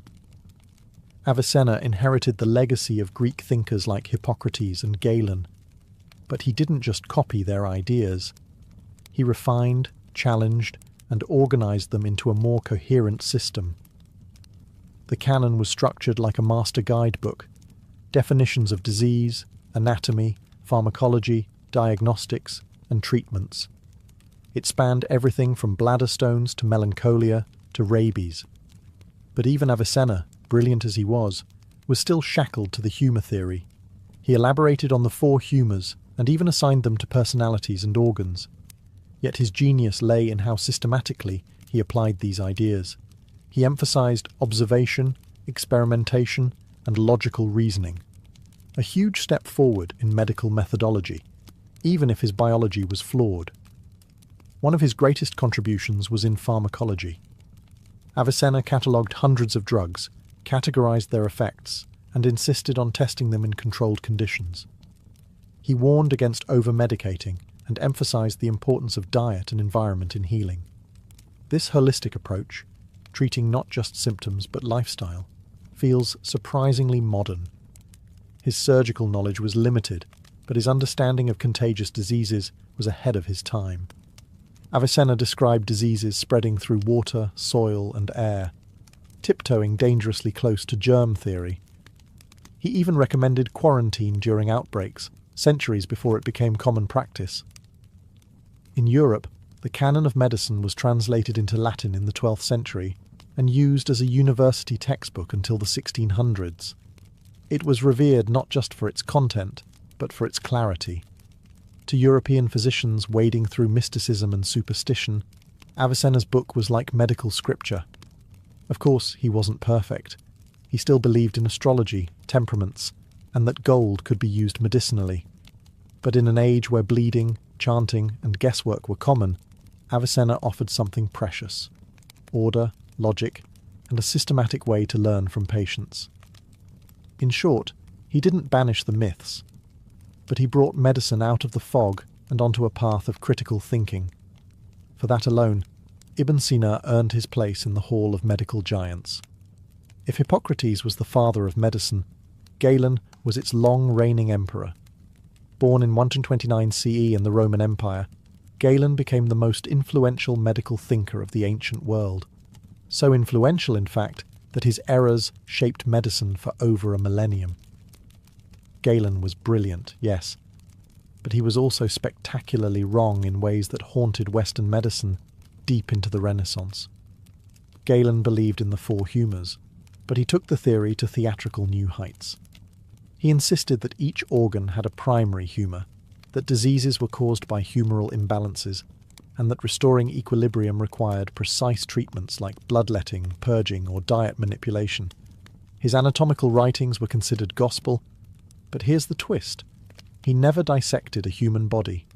Avicenna inherited the legacy of Greek thinkers like Hippocrates and Galen, but he didn't just copy their ideas. He refined, challenged, and organized them into a more coherent system. The canon was structured like a master guidebook. Definitions of disease, anatomy, pharmacology, diagnostics, and treatments. It spanned everything from bladder stones to melancholia to rabies. But even Avicenna, brilliant as he was still shackled to the humour theory. He elaborated on the four humours and even assigned them to personalities and organs. Yet his genius lay in how systematically he applied these ideas. He emphasised observation, experimentation, and logical reasoning. A huge step forward in medical methodology, even if his biology was flawed. One of his greatest contributions was in pharmacology. Avicenna catalogued hundreds of drugs, categorized their effects, and insisted on testing them in controlled conditions. He warned against over-medicating and emphasized the importance of diet and environment in healing. This holistic approach, treating not just symptoms but lifestyle, feels surprisingly modern. His surgical knowledge was limited, but his understanding of contagious diseases was ahead of his time. Avicenna described diseases spreading through water, soil, and air, tiptoeing dangerously close to germ theory. He even recommended quarantine during outbreaks, centuries before it became common practice. In Europe, the Canon of Medicine was translated into Latin in the 12th century and used as a university textbook until the 1600s. It was revered not just for its content, but for its clarity. To European physicians wading through mysticism and superstition, Avicenna's book was like medical scripture. Of course, he wasn't perfect. He still believed in astrology, temperaments, and that gold could be used medicinally. But in an age where bleeding, chanting, and guesswork were common, Avicenna offered something precious: order, logic, and a systematic way to learn from patients. In short, he didn't banish the myths, but he brought medicine out of the fog and onto a path of critical thinking. For that alone, Ibn Sina earned his place in the Hall of Medical Giants. If Hippocrates was the father of medicine, Galen was its long-reigning emperor. Born in 129 CE in the Roman Empire, Galen became the most influential medical thinker of the ancient world. So influential, in fact, that his errors shaped medicine for over a millennium. Galen was brilliant, yes, but he was also spectacularly wrong in ways that haunted Western medicine deep into the Renaissance. Galen believed in the four humours, but he took the theory to theatrical new heights. He insisted that each organ had a primary humour, that diseases were caused by humoral imbalances, and that restoring equilibrium required precise treatments like bloodletting, purging, or diet manipulation. His anatomical writings were considered gospel, but here's the twist. He never dissected a human body.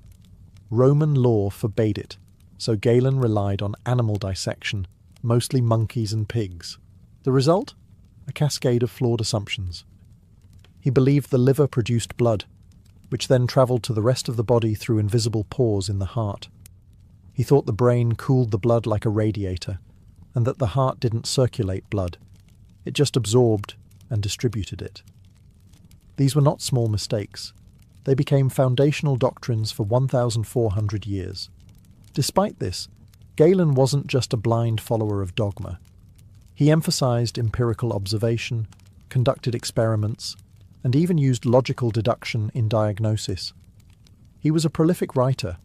Roman law forbade it, so Galen relied on animal dissection, mostly monkeys and pigs. The result? A cascade of flawed assumptions. He believed the liver produced blood, which then travelled to the rest of the body through invisible pores in the heart. He thought the brain cooled the blood like a radiator, and that the heart didn't circulate blood. It just absorbed and distributed it. These were not small mistakes. They became foundational doctrines for 1,400 years. Despite this, Galen wasn't just a blind follower of dogma. He emphasized empirical observation, conducted experiments, and even used logical deduction in diagnosis. He was a prolific writer,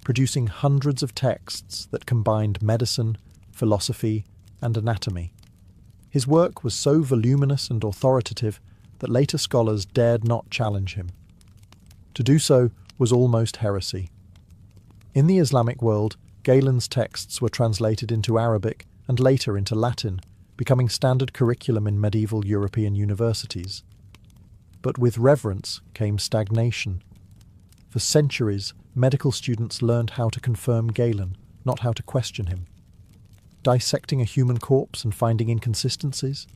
producing hundreds of texts that combined medicine, philosophy, and anatomy. His work was so voluminous and authoritative that later scholars dared not challenge him. To do so was almost heresy. In the Islamic world, Galen's texts were translated into Arabic and later into Latin, becoming standard curriculum in medieval European universities. But with reverence came stagnation. For centuries, medical students learned how to confirm Galen, not how to question him. Dissecting a human corpse and finding inconsistencies?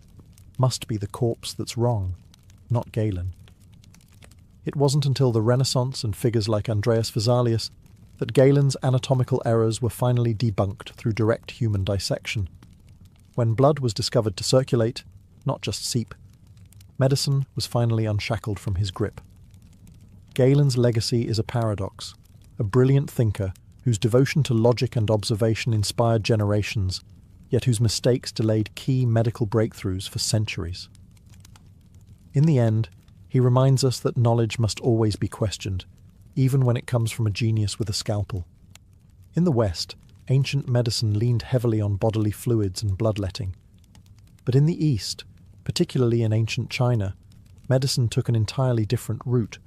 Must be the corpse that's wrong, not Galen. It wasn't until the Renaissance and figures like Andreas Vesalius that Galen's anatomical errors were finally debunked through direct human dissection. When blood was discovered to circulate, not just seep, medicine was finally unshackled from his grip. Galen's legacy is a paradox, a brilliant thinker whose devotion to logic and observation inspired generations, yet whose mistakes delayed key medical breakthroughs for centuries. In the end, he reminds us that knowledge must always be questioned, even when it comes from a genius with a scalpel. In the West, ancient medicine leaned heavily on bodily fluids and bloodletting. But in the East, particularly in ancient China, medicine took an entirely different route,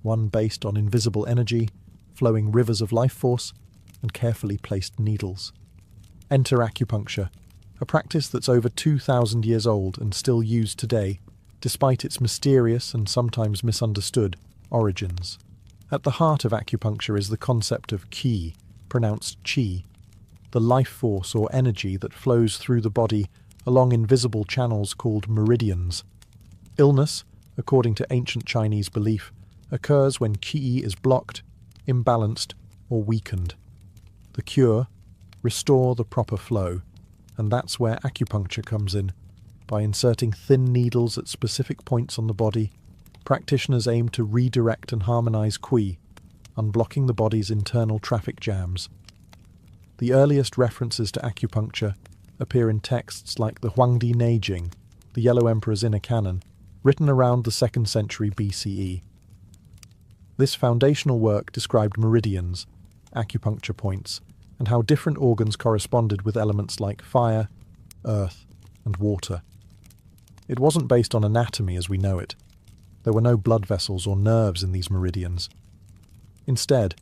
one based on invisible energy, flowing rivers of life force, and carefully placed needles. Enter acupuncture, a practice that's over 2,000 years old and still used today, despite its mysterious and sometimes misunderstood origins. At the heart of acupuncture is the concept of qi, pronounced qi, the life force or energy that flows through the body along invisible channels called meridians. Illness, according to ancient Chinese belief, occurs when qi is blocked, imbalanced, or weakened. The cure? Restore the proper flow, and that's where acupuncture comes in. By inserting thin needles at specific points on the body, practitioners aim to redirect and harmonize qi, unblocking the body's internal traffic jams. The earliest references to acupuncture appear in texts like the Huangdi Neijing, the Yellow Emperor's Inner Canon, written around the 2nd century BCE. This foundational work described meridians, acupuncture points, and how different organs corresponded with elements like fire, earth, and water. It wasn't based on anatomy as we know it. There were no blood vessels or nerves in these meridians. Instead,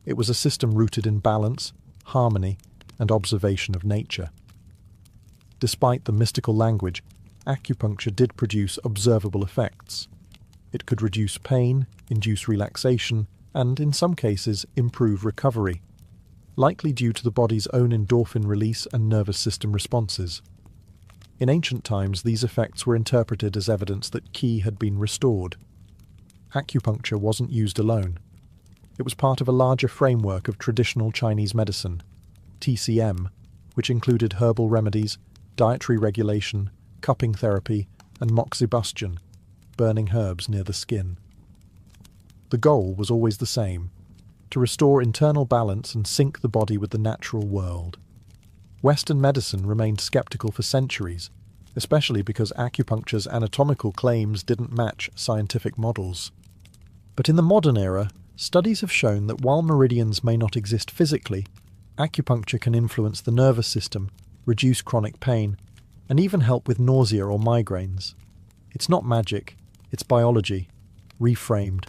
it was a system rooted in balance, harmony, and observation of nature. Despite the mystical language, acupuncture did produce observable effects. It could reduce pain, induce relaxation, and, in some cases, improve recovery, likely due to the body's own endorphin release and nervous system responses. In ancient times, these effects were interpreted as evidence that qi had been restored. Acupuncture wasn't used alone. It was part of a larger framework of traditional Chinese medicine, TCM, which included herbal remedies, dietary regulation, cupping therapy, and moxibustion, burning herbs near the skin. The goal was always the same: to restore internal balance and sync the body with the natural world. Western medicine remained skeptical for centuries, especially because acupuncture's anatomical claims didn't match scientific models. But in the modern era, studies have shown that while meridians may not exist physically, acupuncture can influence the nervous system, reduce chronic pain, and even help with nausea or migraines. It's not magic, it's biology, reframed.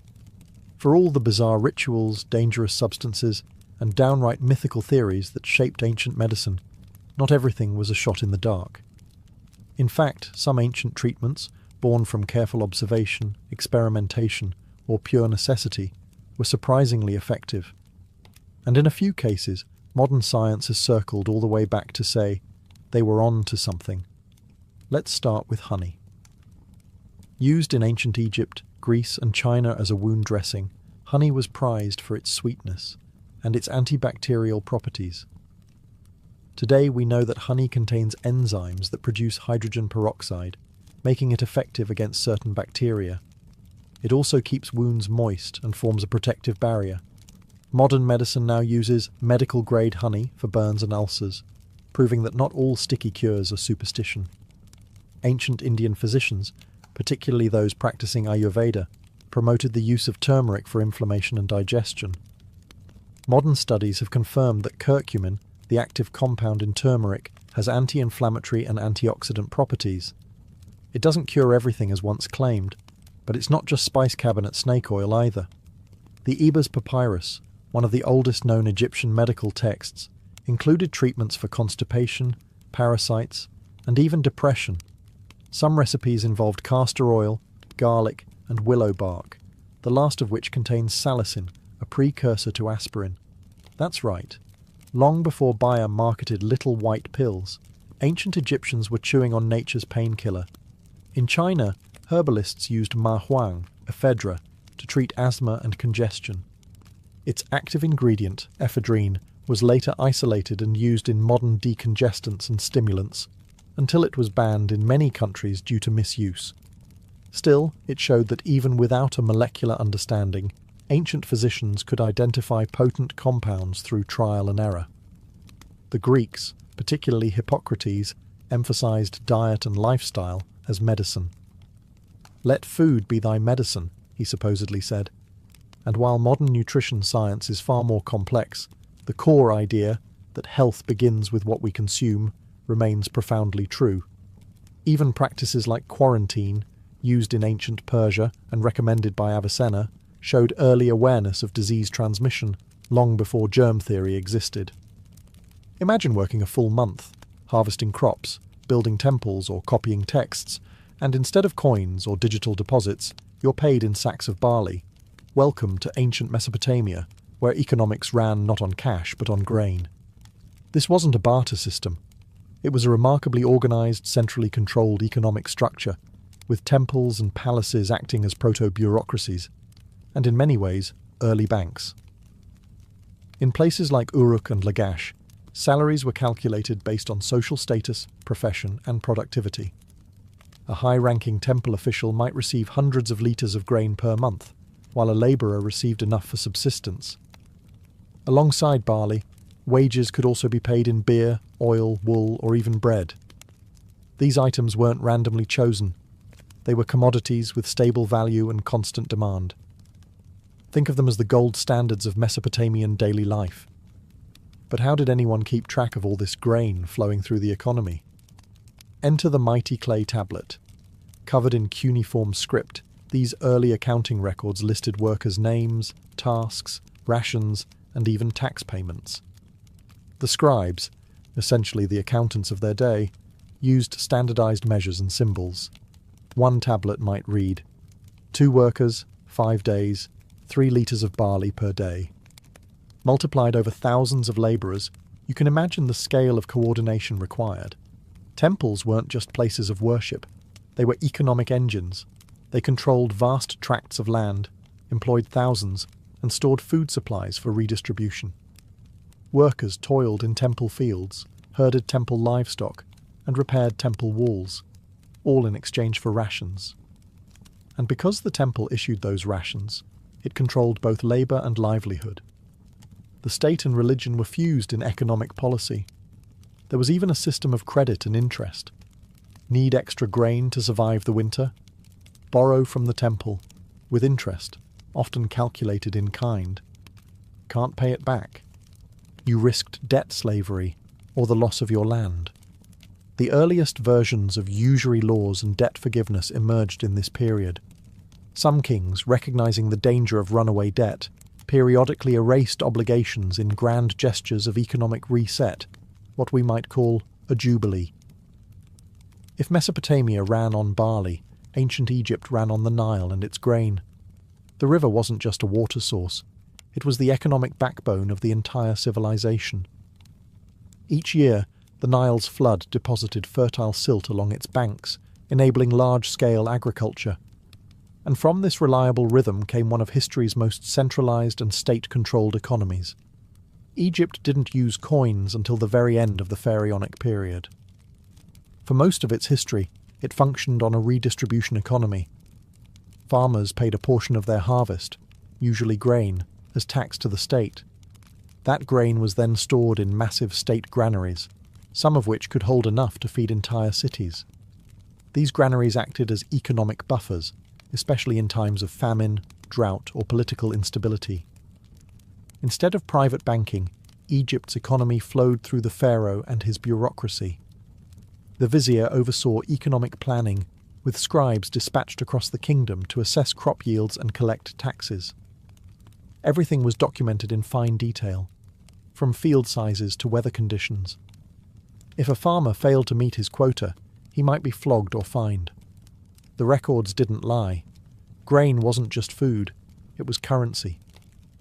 For all the bizarre rituals, dangerous substances, and downright mythical theories that shaped ancient medicine, not everything was a shot in the dark. In fact, some ancient treatments, born from careful observation, experimentation, or pure necessity, were surprisingly effective. And in a few cases, modern science has circled all the way back to say, they were on to something. Let's start with honey. Used in ancient Egypt, Greece, and China as a wound dressing, honey was prized for its sweetness and its antibacterial properties. Today we know that honey contains enzymes that produce hydrogen peroxide, making it effective against certain bacteria. It also keeps wounds moist and forms a protective barrier. Modern medicine now uses medical-grade honey for burns and ulcers, proving that not all sticky cures are superstition. Ancient Indian physicians, particularly those practicing Ayurveda, promoted the use of turmeric for inflammation and digestion. Modern studies have confirmed that curcumin, the active compound in turmeric, has anti-inflammatory and antioxidant properties. It doesn't cure everything as once claimed, but it's not just spice cabinet snake oil either. The Ebers Papyrus, one of the oldest known Egyptian medical texts, included treatments for constipation, parasites, and even depression. Some recipes involved castor oil, garlic, and willow bark, the last of which contains salicin, a precursor to aspirin. That's right. Long before Bayer marketed little white pills, ancient Egyptians were chewing on nature's painkiller. In China, herbalists used ma huang, ephedra, to treat asthma and congestion. Its active ingredient, ephedrine, was later isolated and used in modern decongestants and stimulants, until it was banned in many countries due to misuse. Still, it showed that even without a molecular understanding, ancient physicians could identify potent compounds through trial and error. The Greeks, particularly Hippocrates, emphasized diet and lifestyle as medicine. "Let food be thy medicine," he supposedly said. And while modern nutrition science is far more complex, the core idea that health begins with what we consume remains profoundly true. Even practices like quarantine, used in ancient Persia and recommended by Avicenna, showed early awareness of disease transmission long before germ theory existed. Imagine working a full month, harvesting crops, building temples or copying texts, and instead of coins or digital deposits, you're paid in sacks of barley. Welcome to ancient Mesopotamia, where economics ran not on cash but on grain. This wasn't a barter system. It was a remarkably organized, centrally controlled economic structure, with temples and palaces acting as proto-bureaucracies, and in many ways, early banks. In places like Uruk and Lagash, salaries were calculated based on social status, profession, and productivity. A high-ranking temple official might receive hundreds of litres of grain per month, while a labourer received enough for subsistence. Alongside barley, wages could also be paid in beer, oil, wool, or even bread. These items weren't randomly chosen. They were commodities with stable value and constant demand. Think of them as the gold standards of Mesopotamian daily life. But how did anyone keep track of all this grain flowing through the economy? Enter the mighty clay tablet. Covered in cuneiform script, these early accounting records listed workers' names, tasks, rations, and even tax payments. The scribes, essentially the accountants of their day, used standardized measures and symbols. One tablet might read, 2 workers, 5 days, 3 litres of barley per day. Multiplied over thousands of labourers, you can imagine the scale of coordination required. Temples weren't just places of worship. They were economic engines. They controlled vast tracts of land, employed thousands, and stored food supplies for redistribution. Workers toiled in temple fields, herded temple livestock, and repaired temple walls, all in exchange for rations. And because the temple issued those rations, it controlled both labour and livelihood. The state and religion were fused in economic policy. There was even a system of credit and interest. Need extra grain to survive the winter? Borrow from the temple, with interest, often calculated in kind. Can't pay it back? You risked debt slavery or the loss of your land. The earliest versions of usury laws and debt forgiveness emerged in this period. Some kings, recognizing the danger of runaway debt, periodically erased obligations in grand gestures of economic reset, what we might call a jubilee. If Mesopotamia ran on barley, ancient Egypt ran on the Nile and its grain. The river wasn't just a water source, it was the economic backbone of the entire civilization. Each year, the Nile's flood deposited fertile silt along its banks, enabling large-scale agriculture. And from this reliable rhythm came one of history's most centralized and state-controlled economies. Egypt didn't use coins until the very end of the Pharaonic period. For most of its history, it functioned on a redistribution economy. Farmers paid a portion of their harvest, usually grain, as tax to the state. That grain was then stored in massive state granaries, some of which could hold enough to feed entire cities. These granaries acted as economic buffers, especially in times of famine, drought, or political instability. Instead of private banking, Egypt's economy flowed through the pharaoh and his bureaucracy. The vizier oversaw economic planning, with scribes dispatched across the kingdom to assess crop yields and collect taxes. Everything was documented in fine detail, from field sizes to weather conditions. If a farmer failed to meet his quota, he might be flogged or fined. The records didn't lie. Grain wasn't just food, it was currency.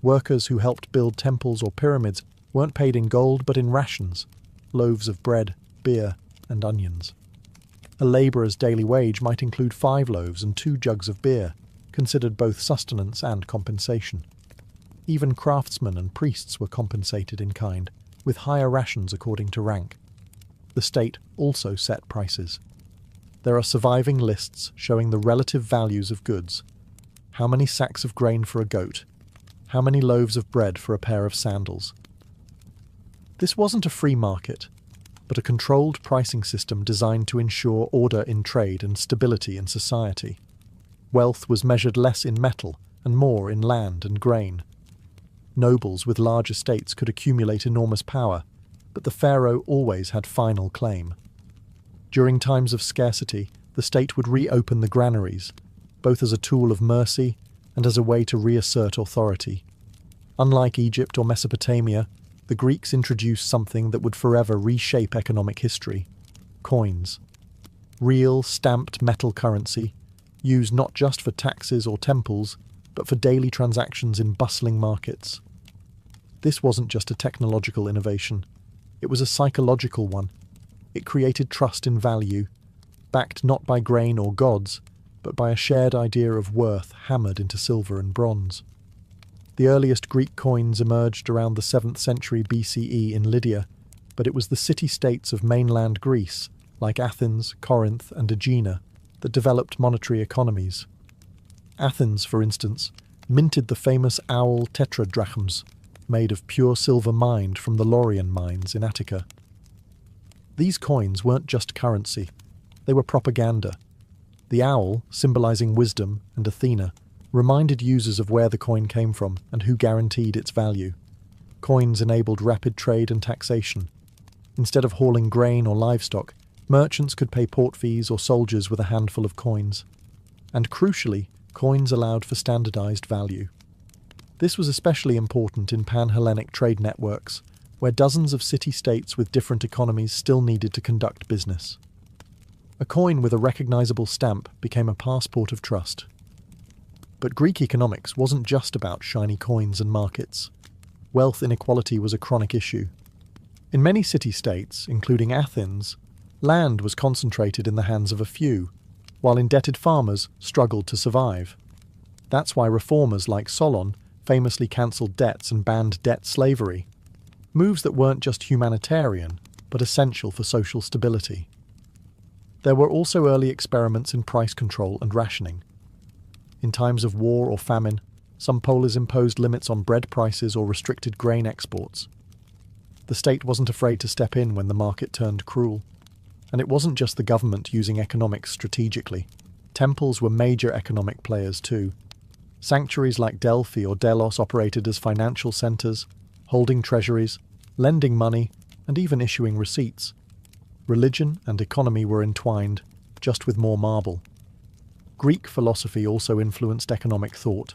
Workers who helped build temples or pyramids weren't paid in gold but in rations, loaves of bread, beer, and onions. A labourer's daily wage might include 5 loaves and 2 jugs of beer, considered both sustenance and compensation. Even craftsmen and priests were compensated in kind, with higher rations according to rank. The state also set prices. There are surviving lists showing the relative values of goods. How many sacks of grain for a goat? How many loaves of bread for a pair of sandals? This wasn't a free market, but a controlled pricing system designed to ensure order in trade and stability in society. Wealth was measured less in metal and more in land and grain. Nobles with large estates could accumulate enormous power, but the pharaoh always had final claim. During times of scarcity, the state would reopen the granaries, both as a tool of mercy and as a way to reassert authority. Unlike Egypt or Mesopotamia, the Greeks introduced something that would forever reshape economic history: coins. Real, stamped metal currency, used not just for taxes or temples, but for daily transactions in bustling markets. This wasn't just a technological innovation, it was a psychological one. It created trust in value, backed not by grain or gods, but by a shared idea of worth hammered into silver and bronze. The earliest Greek coins emerged around the 7th century BCE in Lydia, but it was the city-states of mainland Greece, like Athens, Corinth, and Aegina, that developed monetary economies. Athens, for instance, minted the famous owl tetradrachms, made of pure silver mined from the Laurian mines in Attica. These coins weren't just currency, they were propaganda. The owl, symbolizing wisdom and Athena, reminded users of where the coin came from and who guaranteed its value. Coins enabled rapid trade and taxation. Instead of hauling grain or livestock, merchants could pay port fees or soldiers with a handful of coins. And crucially, coins allowed for standardized value. This was especially important in pan-Hellenic trade networks, where dozens of city-states with different economies still needed to conduct business. A coin with a recognizable stamp became a passport of trust. But Greek economics wasn't just about shiny coins and markets. Wealth inequality was a chronic issue. In many city-states, including Athens, land was concentrated in the hands of a few, while indebted farmers struggled to survive. That's why reformers like Solon famously cancelled debts and banned debt slavery, moves that weren't just humanitarian, but essential for social stability. There were also early experiments in price control and rationing. In times of war or famine, some polis imposed limits on bread prices or restricted grain exports. The state wasn't afraid to step in when the market turned cruel. And it wasn't just the government using economics strategically. Temples were major economic players too. Sanctuaries like Delphi or Delos operated as financial centres, holding treasuries, lending money, and even issuing receipts. Religion and economy were entwined, just with more marble. Greek philosophy also influenced economic thought.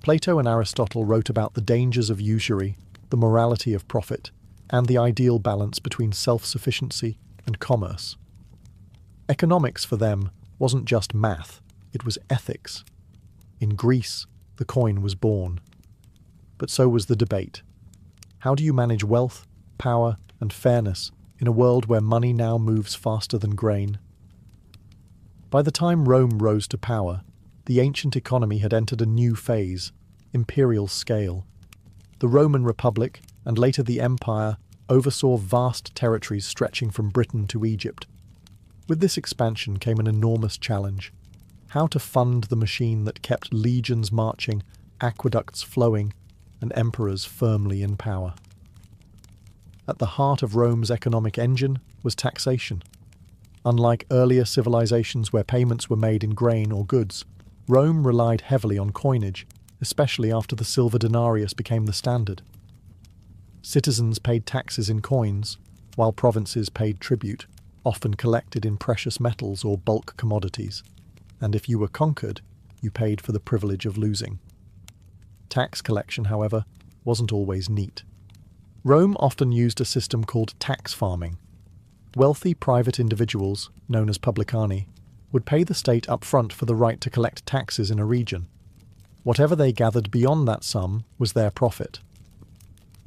Plato and Aristotle wrote about the dangers of usury, the morality of profit, and the ideal balance between self-sufficiency and commerce. Economics for them wasn't just math, it was ethics. In Greece, the coin was born. But so was the debate. How do you manage wealth, power, and fairness in a world where money now moves faster than grain? By the time Rome rose to power, the ancient economy had entered a new phase, imperial scale. The Roman Republic, and later the Empire, oversaw vast territories stretching from Britain to Egypt. With this expansion came an enormous challenge: how to fund the machine that kept legions marching, aqueducts flowing, and emperors firmly in power. At the heart of Rome's economic engine was taxation. Unlike earlier civilizations where payments were made in grain or goods, Rome relied heavily on coinage, especially after the silver denarius became the standard. Citizens paid taxes in coins, while provinces paid tribute, often collected in precious metals or bulk commodities. And if you were conquered, you paid for the privilege of losing. Tax collection, however, wasn't always neat. Rome often used a system called tax farming. Wealthy private individuals, known as publicani, would pay the state up front for the right to collect taxes in a region. Whatever they gathered beyond that sum was their profit.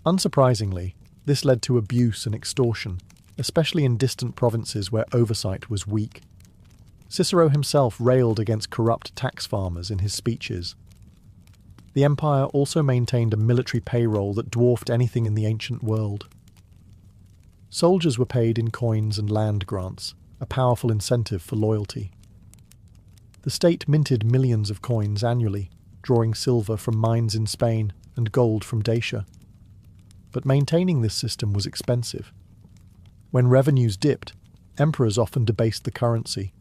Unsurprisingly, this led to abuse and extortion, especially in distant provinces where oversight was weak. Cicero himself railed against corrupt tax farmers in his speeches. The empire also maintained a military payroll that dwarfed anything in the ancient world. Soldiers were paid in coins and land grants, a powerful incentive for loyalty. The state minted millions of coins annually, drawing silver from mines in Spain and gold from Dacia. But maintaining this system was expensive. When revenues dipped, emperors often debased the currency,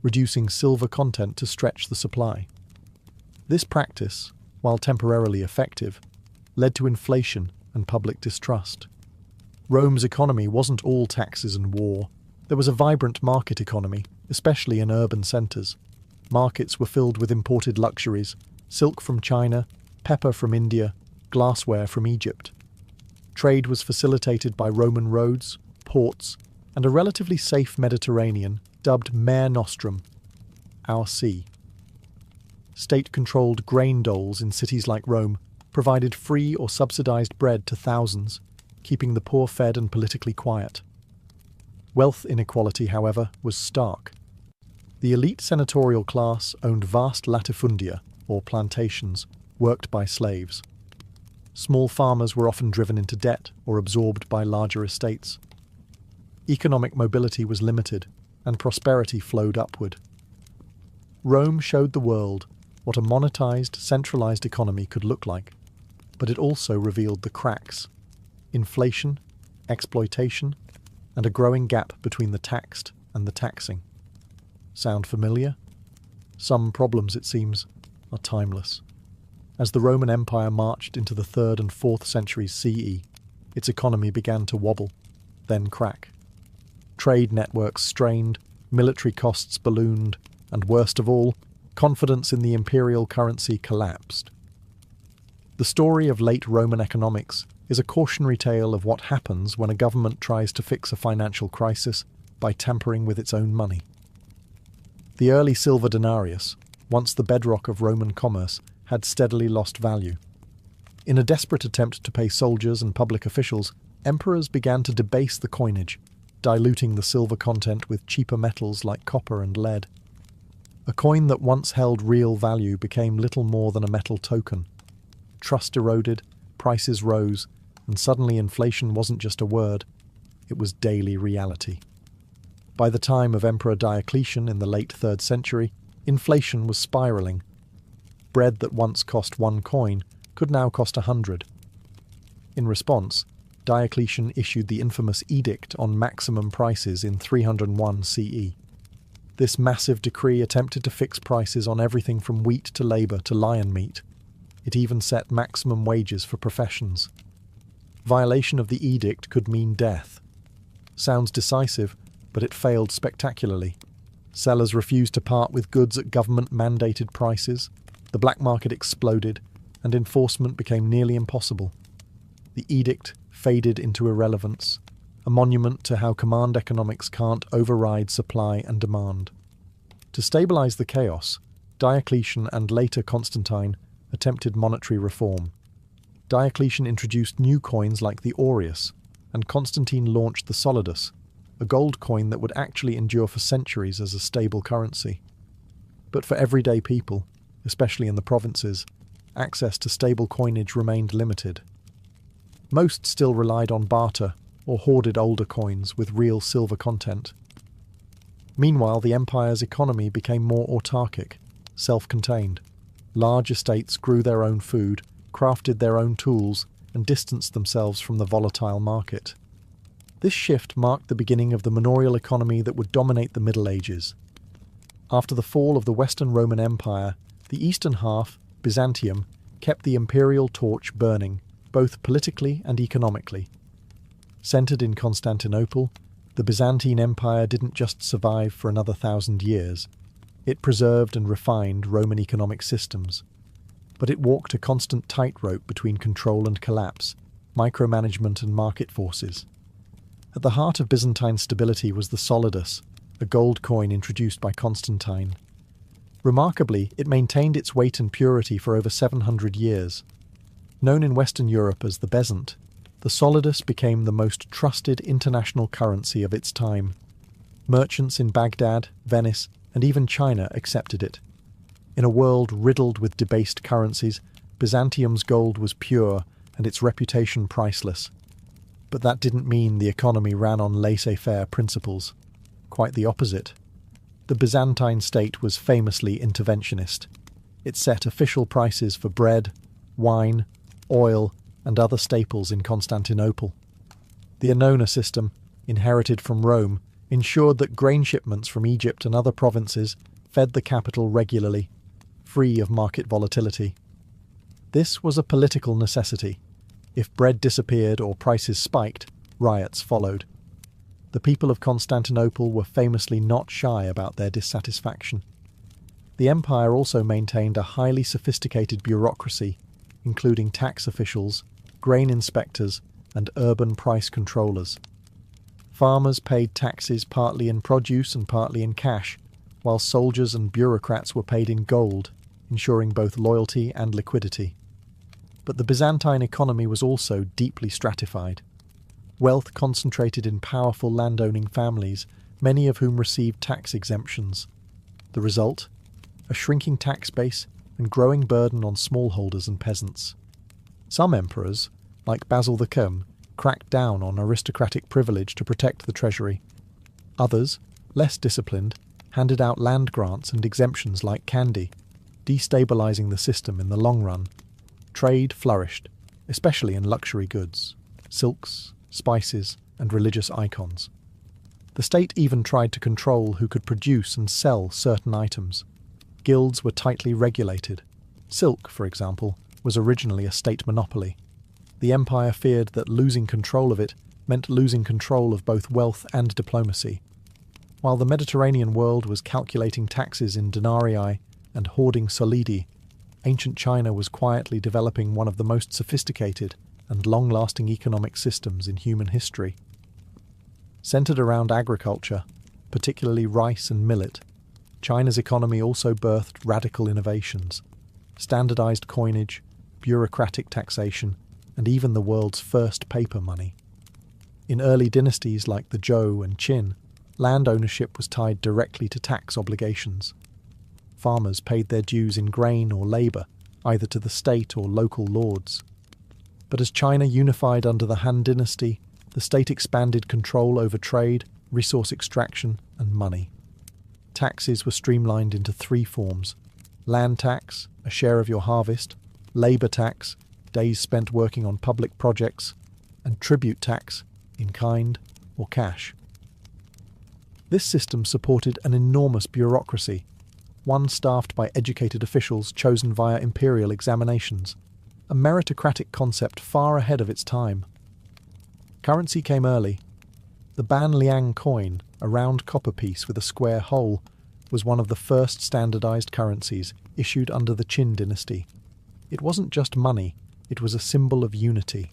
reducing silver content to stretch the supply. This practice, while temporarily effective, led to inflation and public distrust. Rome's economy wasn't all taxes and war. There was a vibrant market economy, especially in urban centres. Markets were filled with imported luxuries: silk from China, pepper from India, glassware from Egypt. Trade was facilitated by Roman roads, ports, and a relatively safe Mediterranean dubbed Mare Nostrum, our sea. State-controlled grain doles in cities like Rome provided free or subsidized bread to thousands, keeping the poor fed and politically quiet. Wealth inequality, however, was stark. The elite senatorial class owned vast latifundia, or plantations, worked by slaves. Small farmers were often driven into debt or absorbed by larger estates. Economic mobility was limited, and prosperity flowed upward. Rome showed the world what a monetized, centralized economy could look like, but it also revealed the cracks: inflation, exploitation, and a growing gap between the taxed and the taxing. Sound familiar? Some problems, it seems, are timeless. As the Roman Empire marched into the 3rd and 4th centuries CE, its economy began to wobble, then crack. Trade networks strained, military costs ballooned, and worst of all, confidence in the imperial currency collapsed. The story of late Roman economics is a cautionary tale of what happens when a government tries to fix a financial crisis by tampering with its own money. The early silver denarius, once the bedrock of Roman commerce, had steadily lost value. In a desperate attempt to pay soldiers and public officials, emperors began to debase the coinage, diluting the silver content with cheaper metals like copper and lead. A coin that once held real value became little more than a metal token. Trust eroded, prices rose, and suddenly inflation wasn't just a word, it was daily reality. By the time of Emperor Diocletian in the late 3rd century, inflation was spiralling. Bread that once cost 1 coin could now cost 100. In response, Diocletian issued the infamous edict on maximum prices in 301 CE. This massive decree attempted to fix prices on everything from wheat to labour to lion meat. It even set maximum wages for professions. Violation of the edict could mean death. Sounds decisive, but it failed spectacularly. Sellers refused to part with goods at government-mandated prices, the black market exploded, and enforcement became nearly impossible. The edict faded into irrelevance, a monument to how command economics can't override supply and demand. To stabilize the chaos, Diocletian and later Constantine attempted monetary reform. Diocletian introduced new coins like the aureus, and Constantine launched the solidus, a gold coin that would actually endure for centuries as a stable currency. But for everyday people, especially in the provinces, access to stable coinage remained limited. Most still relied on barter or hoarded older coins with real silver content. Meanwhile, the empire's economy became more autarkic, self-contained. Large estates grew their own food, crafted their own tools, and distanced themselves from the volatile market. This shift marked the beginning of the manorial economy that would dominate the Middle Ages. After the fall of the Western Roman Empire, the eastern half, Byzantium, kept the imperial torch burning, both politically and economically. Centered in Constantinople, the Byzantine Empire didn't just survive for another 1,000 years. It preserved and refined Roman economic systems. But it walked a constant tightrope between control and collapse, micromanagement and market forces. At the heart of Byzantine stability was the solidus, a gold coin introduced by Constantine. Remarkably, it maintained its weight and purity for over 700 years. Known in Western Europe as the bezant, the solidus became the most trusted international currency of its time. Merchants in Baghdad, Venice, and even China accepted it. In a world riddled with debased currencies, Byzantium's gold was pure and its reputation priceless. But that didn't mean the economy ran on laissez-faire principles. Quite the opposite. The Byzantine state was famously interventionist. It set official prices for bread, wine, oil, and other staples in Constantinople. The annona system, inherited from Rome, ensured that grain shipments from Egypt and other provinces fed the capital regularly, free of market volatility. This was a political necessity. If bread disappeared or prices spiked, riots followed. The people of Constantinople were famously not shy about their dissatisfaction. The empire also maintained a highly sophisticated bureaucracy, including tax officials, grain inspectors, and urban price controllers. Farmers paid taxes partly in produce and partly in cash, while soldiers and bureaucrats were paid in gold, ensuring both loyalty and liquidity. But the Byzantine economy was also deeply stratified. Wealth concentrated in powerful landowning families, many of whom received tax exemptions. The result? A shrinking tax base and growing burden on smallholders and peasants. Some emperors, like Basil the Cairn, cracked down on aristocratic privilege to protect the treasury. Others, less disciplined, handed out land grants and exemptions like candy, destabilizing the system in the long run. Trade flourished, especially in luxury goods, silks, spices, and religious icons. The state even tried to control who could produce and sell certain items. Guilds were tightly regulated. Silk, for example, was originally a state monopoly. The empire feared that losing control of it meant losing control of both wealth and diplomacy. While the Mediterranean world was calculating taxes in denarii and hoarding solidi, ancient China was quietly developing one of the most sophisticated and long-lasting economic systems in human history. Centered around agriculture, particularly rice and millet, China's economy also birthed radical innovations: standardized coinage, bureaucratic taxation, and even the world's first paper money. In early dynasties like the Zhou and Qin, land ownership was tied directly to tax obligations. Farmers paid their dues in grain or labour, either to the state or local lords. But as China unified under the Han Dynasty, the state expanded control over trade, resource extraction, and money. Taxes were streamlined into three forms: land tax, a share of your harvest; labour tax, days spent working on public projects; and tribute tax in kind or cash. This system supported an enormous bureaucracy, one staffed by educated officials chosen via imperial examinations, a meritocratic concept far ahead of its time. Currency came early. The Ban Liang coin, a round copper piece with a square hole, was one of the first standardized currencies issued under the Qin dynasty. It wasn't just money, it was a symbol of unity.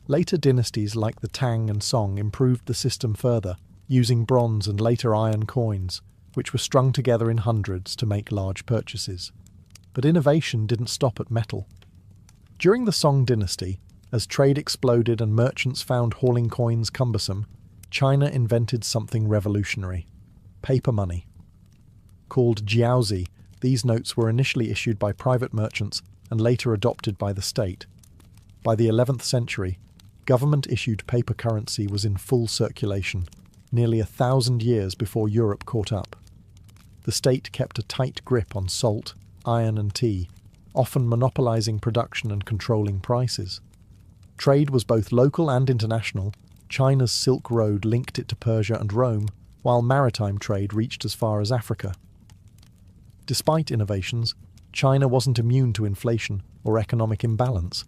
Later dynasties like the Tang and Song improved the system further, using bronze and later iron coins, which were strung together in hundreds to make large purchases. But innovation didn't stop at metal. During the Song dynasty, as trade exploded and merchants found hauling coins cumbersome, China invented something revolutionary: paper money. Called jiaozi, these notes were initially issued by private merchants and later adopted by the state. By the 11th century, government-issued paper currency was in full circulation, nearly 1,000 years before Europe caught up. The state kept a tight grip on salt, iron and tea, often monopolizing production and controlling prices. Trade was both local and international. China's Silk Road linked it to Persia and Rome, while maritime trade reached as far as Africa. Despite innovations, China wasn't immune to inflation or economic imbalance.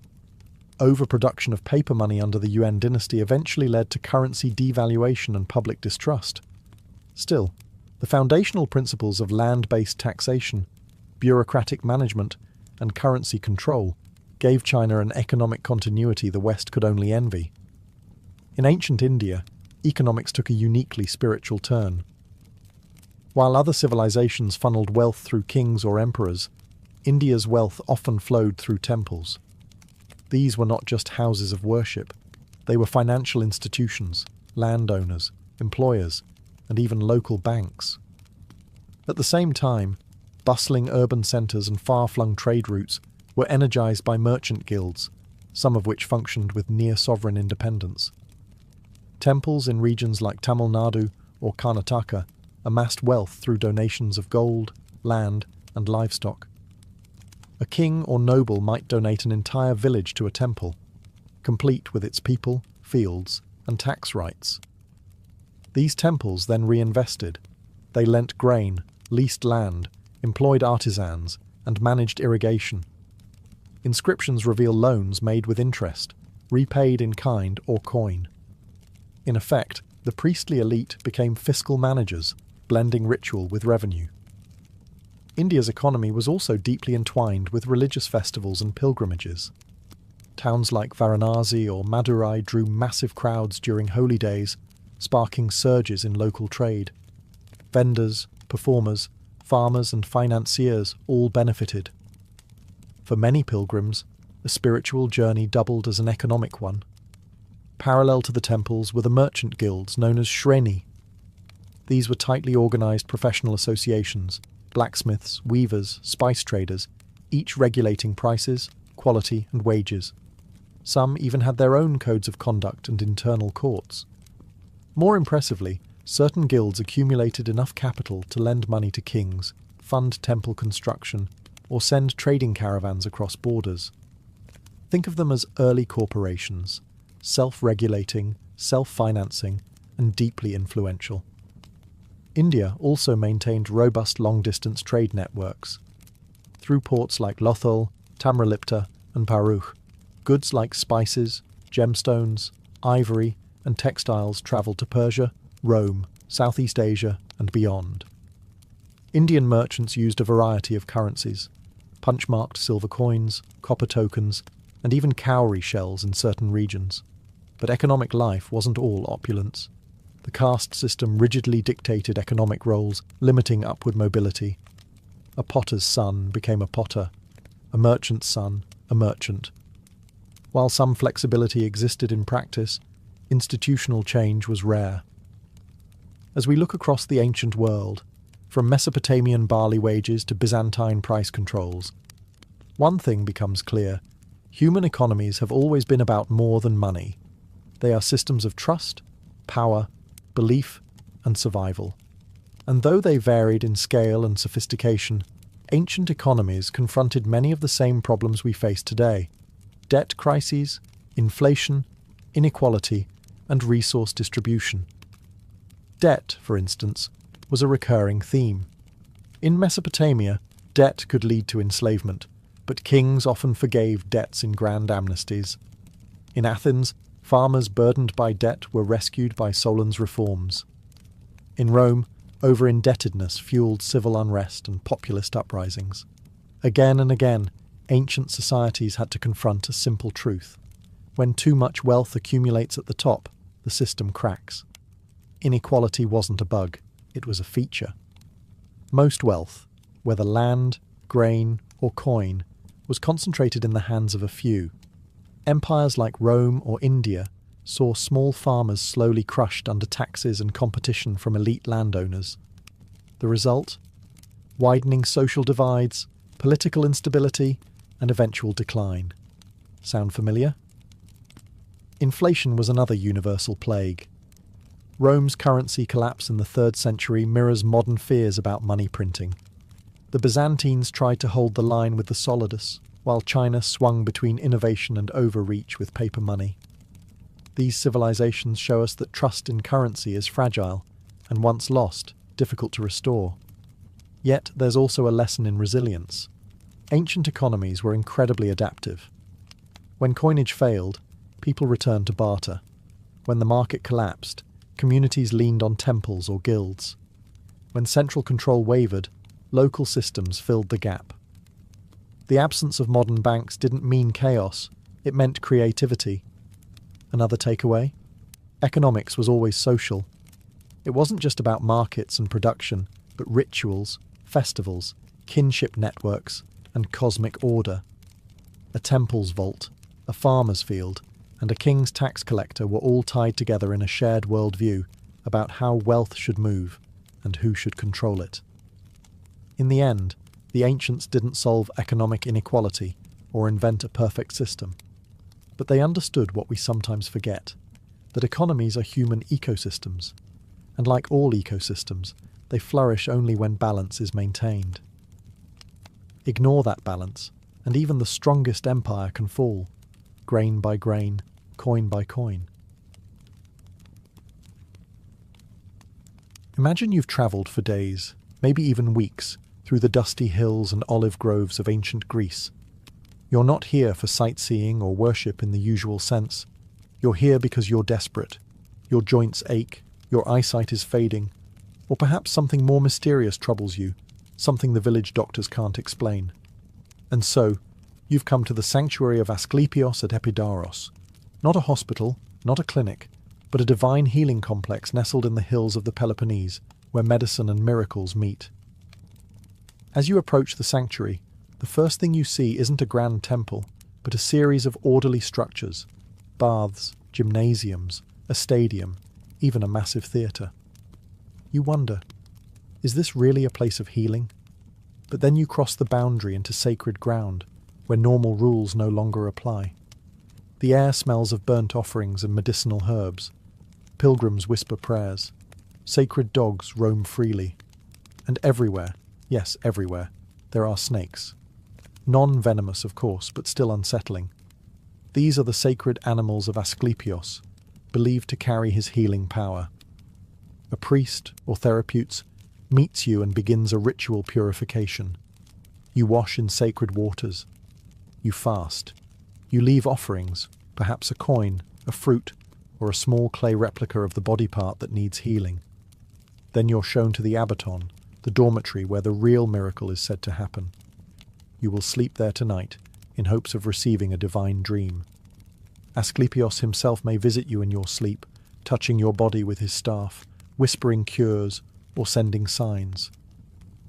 Overproduction of paper money under the Yuan dynasty eventually led to currency devaluation and public distrust. Still, the foundational principles of land-based taxation, bureaucratic management, and currency control gave China an economic continuity the West could only envy. In ancient India, economics took a uniquely spiritual turn. While other civilizations funneled wealth through kings or emperors, India's wealth often flowed through temples. These were not just houses of worship. They were financial institutions, landowners, employers, and even local banks. At the same time, bustling urban centres and far-flung trade routes were energised by merchant guilds, some of which functioned with near-sovereign independence. Temples in regions like Tamil Nadu or Karnataka amassed wealth through donations of gold, land, and livestock. A king or noble might donate an entire village to a temple, complete with its people, fields, and tax rights. These temples then reinvested. They lent grain, leased land, employed artisans, and managed irrigation. Inscriptions reveal loans made with interest, repaid in kind or coin. In effect, the priestly elite became fiscal managers, blending ritual with revenue. India's economy was also deeply entwined with religious festivals and pilgrimages. Towns like Varanasi or Madurai drew massive crowds during holy days, sparking surges in local trade. Vendors, performers, farmers and financiers all benefited. For many pilgrims, a spiritual journey doubled as an economic one. Parallel to the temples were the merchant guilds known as shreni. These were tightly organised professional associations, blacksmiths, weavers, spice traders, each regulating prices, quality and wages. Some even had their own codes of conduct and internal courts. More impressively, certain guilds accumulated enough capital to lend money to kings, fund temple construction, or send trading caravans across borders. Think of them as early corporations, self-regulating, self-financing, and deeply influential. India also maintained robust long-distance trade networks. Through ports like Lothal, Tamralipta, and Bharuch, goods like spices, gemstones, ivory, and textiles travelled to Persia, Rome, Southeast Asia, and beyond. Indian merchants used a variety of currencies: punch-marked silver coins, copper tokens, and even cowrie shells in certain regions. But economic life wasn't all opulence. The caste system rigidly dictated economic roles, limiting upward mobility. A potter's son became a potter, a merchant's son a merchant. While some flexibility existed in practice, institutional change was rare. As we look across the ancient world, from Mesopotamian barley wages to Byzantine price controls, one thing becomes clear: human economies have always been about more than money. They are systems of trust, power, belief, and survival. And though they varied in scale and sophistication, ancient economies confronted many of the same problems we face today: debt crises, inflation, inequality, and resource distribution. Debt, for instance, was a recurring theme. In Mesopotamia, debt could lead to enslavement, but kings often forgave debts in grand amnesties. In Athens, farmers burdened by debt were rescued by Solon's reforms. In Rome, over-indebtedness fueled civil unrest and populist uprisings. Again and again, ancient societies had to confront a simple truth. When too much wealth accumulates at the top, the system cracks. Inequality wasn't a bug, it was a feature. Most wealth, whether land, grain, or coin, was concentrated in the hands of a few. Empires like Rome or India saw small farmers slowly crushed under taxes and competition from elite landowners. The result? Widening social divides, political instability, and eventual decline. Sound familiar? Inflation was another universal plague. Rome's currency collapse in the 3rd century mirrors modern fears about money printing. The Byzantines tried to hold the line with the solidus, while China swung between innovation and overreach with paper money. These civilizations show us that trust in currency is fragile, and once lost, difficult to restore. Yet there's also a lesson in resilience. Ancient economies were incredibly adaptive. When coinage failed, people returned to barter. When the market collapsed, communities leaned on temples or guilds. When central control wavered, local systems filled the gap. The absence of modern banks didn't mean chaos, it meant creativity. Another takeaway? Economics was always social. It wasn't just about markets and production, but rituals, festivals, kinship networks, and cosmic order. A temple's vault, a farmer's field, and a king's tax collector were all tied together in a shared worldview about how wealth should move and who should control it. In the end, the ancients didn't solve economic inequality or invent a perfect system. But they understood what we sometimes forget, that economies are human ecosystems, and like all ecosystems, they flourish only when balance is maintained. Ignore that balance, and even the strongest empire can fall, grain by grain, coin by coin. Imagine you've travelled for days, maybe even weeks, through the dusty hills and olive groves of ancient Greece. You're not here for sightseeing or worship in the usual sense. You're here because you're desperate. Your joints ache, your eyesight is fading, or perhaps something more mysterious troubles you, something the village doctors can't explain. And so, you've come to the sanctuary of Asklepios at Epidaurus. Not a hospital, not a clinic, but a divine healing complex nestled in the hills of the Peloponnese, where medicine and miracles meet. As you approach the sanctuary, the first thing you see isn't a grand temple, but a series of orderly structures: baths, gymnasiums, a stadium, even a massive theatre. You wonder, is this really a place of healing? But then you cross the boundary into sacred ground, where normal rules no longer apply. The air smells of burnt offerings and medicinal herbs. Pilgrims whisper prayers. Sacred dogs roam freely. And everywhere, yes, everywhere, there are snakes. Non-venomous, of course, but still unsettling. These are the sacred animals of Asklepios, believed to carry his healing power. A priest, or therapeutes, meets you and begins a ritual purification. You wash in sacred waters. You fast. You leave offerings, perhaps a coin, a fruit, or a small clay replica of the body part that needs healing. Then you're shown to the abaton, the dormitory where the real miracle is said to happen. You will sleep there tonight, in hopes of receiving a divine dream. Asklepios himself may visit you in your sleep, touching your body with his staff, whispering cures, or sending signs.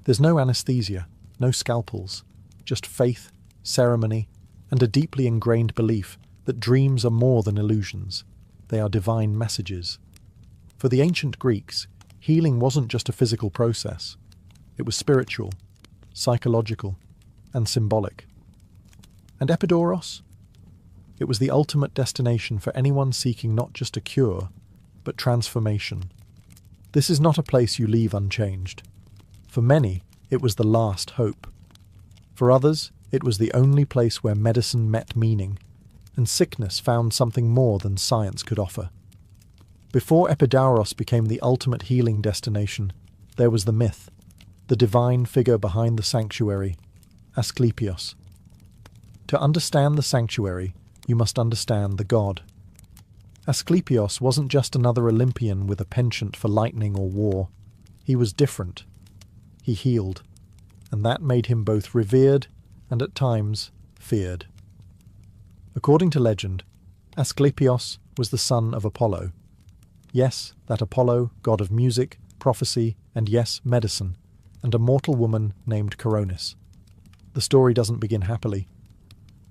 There's no anesthesia, no scalpels, just faith, ceremony, and a deeply ingrained belief that dreams are more than illusions. They are divine messages. For the ancient Greeks, healing wasn't just a physical process. It was spiritual, psychological, and symbolic. And Epidaurus? It was the ultimate destination for anyone seeking not just a cure, but transformation. This is not a place you leave unchanged. For many, it was the last hope. For others, it was the only place where medicine met meaning, and sickness found something more than science could offer. Before Epidaurus became the ultimate healing destination, there was the myth, the divine figure behind the sanctuary, Asklepios. To understand the sanctuary, you must understand the god. Asklepios wasn't just another Olympian with a penchant for lightning or war. He was different. He healed, and that made him both revered and at times feared. According to legend, Asklepios was the son of Apollo. Yes, that Apollo, god of music, prophecy, and yes, medicine, and a mortal woman named Coronis. The story doesn't begin happily.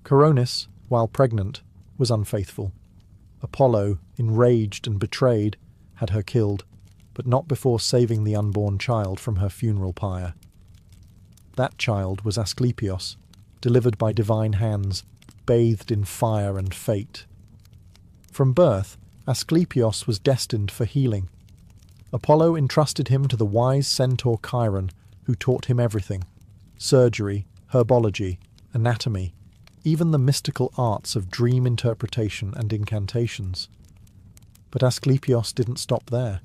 Coronis, while pregnant, was unfaithful. Apollo, enraged and betrayed, had her killed, but not before saving the unborn child from her funeral pyre. That child was Asklepios, delivered by divine hands, bathed in fire and fate. From birth, Asklepios was destined for healing. Apollo entrusted him to the wise centaur Chiron, who taught him everything: surgery, herbology, anatomy, even the mystical arts of dream interpretation and incantations. But Asklepios didn't stop there.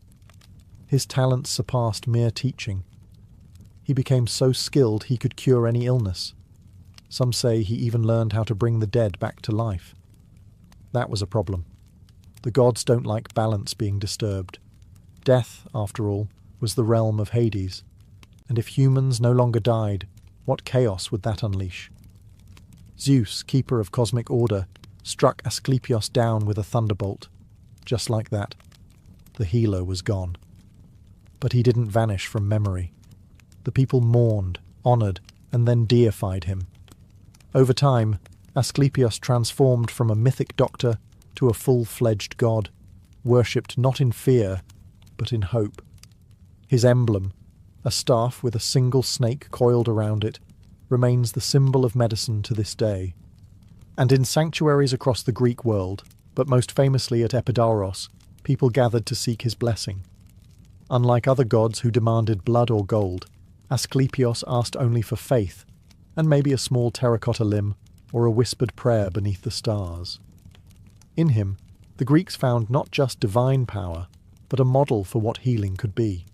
His talents surpassed mere teaching. He became so skilled he could cure any illness. Some say he even learned how to bring the dead back to life. That was a problem. The gods don't like balance being disturbed. Death, after all, was the realm of Hades, and if humans no longer died, what chaos would that unleash? Zeus, keeper of cosmic order, struck Asklepios down with a thunderbolt. Just like that, the healer was gone. But he didn't vanish from memory. The people mourned, honoured, and then deified him. Over time, Asklepios transformed from a mythic doctor to a full-fledged god, worshipped not in fear, but in hope. His emblem, a staff with a single snake coiled around it, remains the symbol of medicine to this day. And in sanctuaries across the Greek world, but most famously at Epidaurus, people gathered to seek his blessing. Unlike other gods who demanded blood or gold, Asklepios asked only for faith, and maybe a small terracotta limb or a whispered prayer beneath the stars. In him, the Greeks found not just divine power, but a model for what healing could be: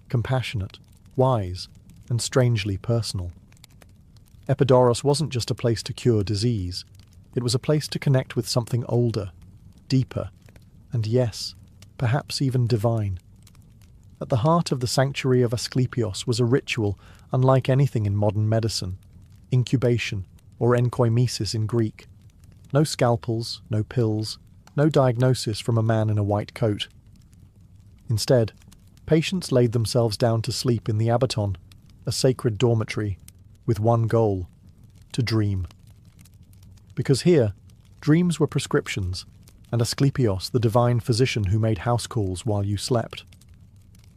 compassionate, wise, and strangely personal. Epidaurus wasn't just a place to cure disease, it was a place to connect with something older, deeper, and yes, perhaps even divine. At the heart of the sanctuary of Asklepios was a ritual unlike anything in modern medicine: incubation, or enkoimesis in Greek. No scalpels, no pills, no diagnosis from a man in a white coat. Instead, patients laid themselves down to sleep in the abaton, a sacred dormitory, with one goal: to dream. Because here, dreams were prescriptions, and Asklepios the divine physician who made house calls while you slept.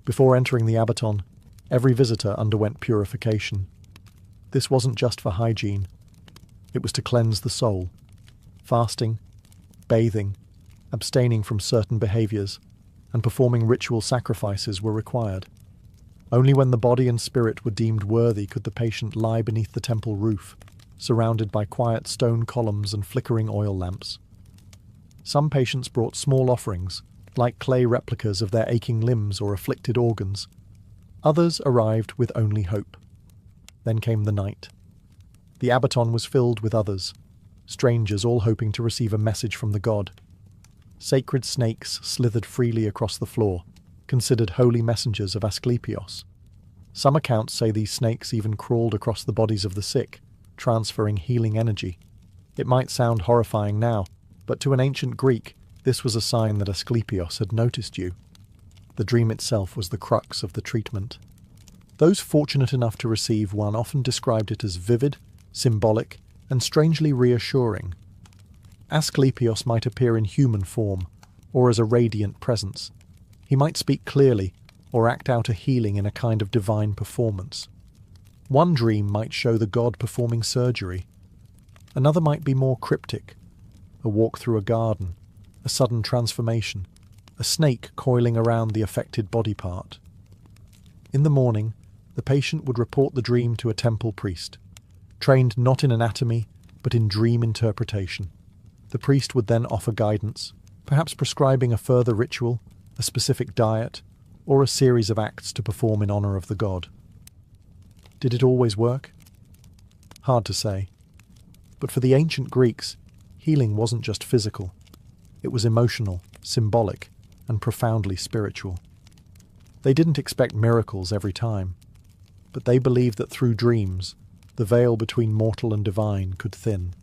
Before entering the abaton, every visitor underwent purification. This wasn't just for hygiene. It was to cleanse the soul. Fasting, bathing, abstaining from certain behaviours, and performing ritual sacrifices were required. Only when the body and spirit were deemed worthy could the patient lie beneath the temple roof, surrounded by quiet stone columns and flickering oil lamps. Some patients brought small offerings, like clay replicas of their aching limbs or afflicted organs. Others arrived with only hope. Then came the night. The abaton was filled with others, strangers all hoping to receive a message from the god. Sacred snakes slithered freely across the floor, considered holy messengers of Asklepios. Some accounts say these snakes even crawled across the bodies of the sick, transferring healing energy. It might sound horrifying now, but to an ancient Greek, this was a sign that Asklepios had noticed you. The dream itself was the crux of the treatment. Those fortunate enough to receive one often described it as vivid, symbolic, and strangely reassuring. Asklepios might appear in human form, or as a radiant presence. He might speak clearly, or act out a healing in a kind of divine performance. One dream might show the god performing surgery. Another might be more cryptic: a walk through a garden, a sudden transformation, a snake coiling around the affected body part. In the morning, the patient would report the dream to a temple priest, trained not in anatomy, but in dream interpretation. The priest would then offer guidance, perhaps prescribing a further ritual, a specific diet, or a series of acts to perform in honor of the god. Did it always work? Hard to say. But for the ancient Greeks, healing wasn't just physical. It was emotional, symbolic, and profoundly spiritual. They didn't expect miracles every time, but they believed that through dreams, the veil between mortal and divine could thin.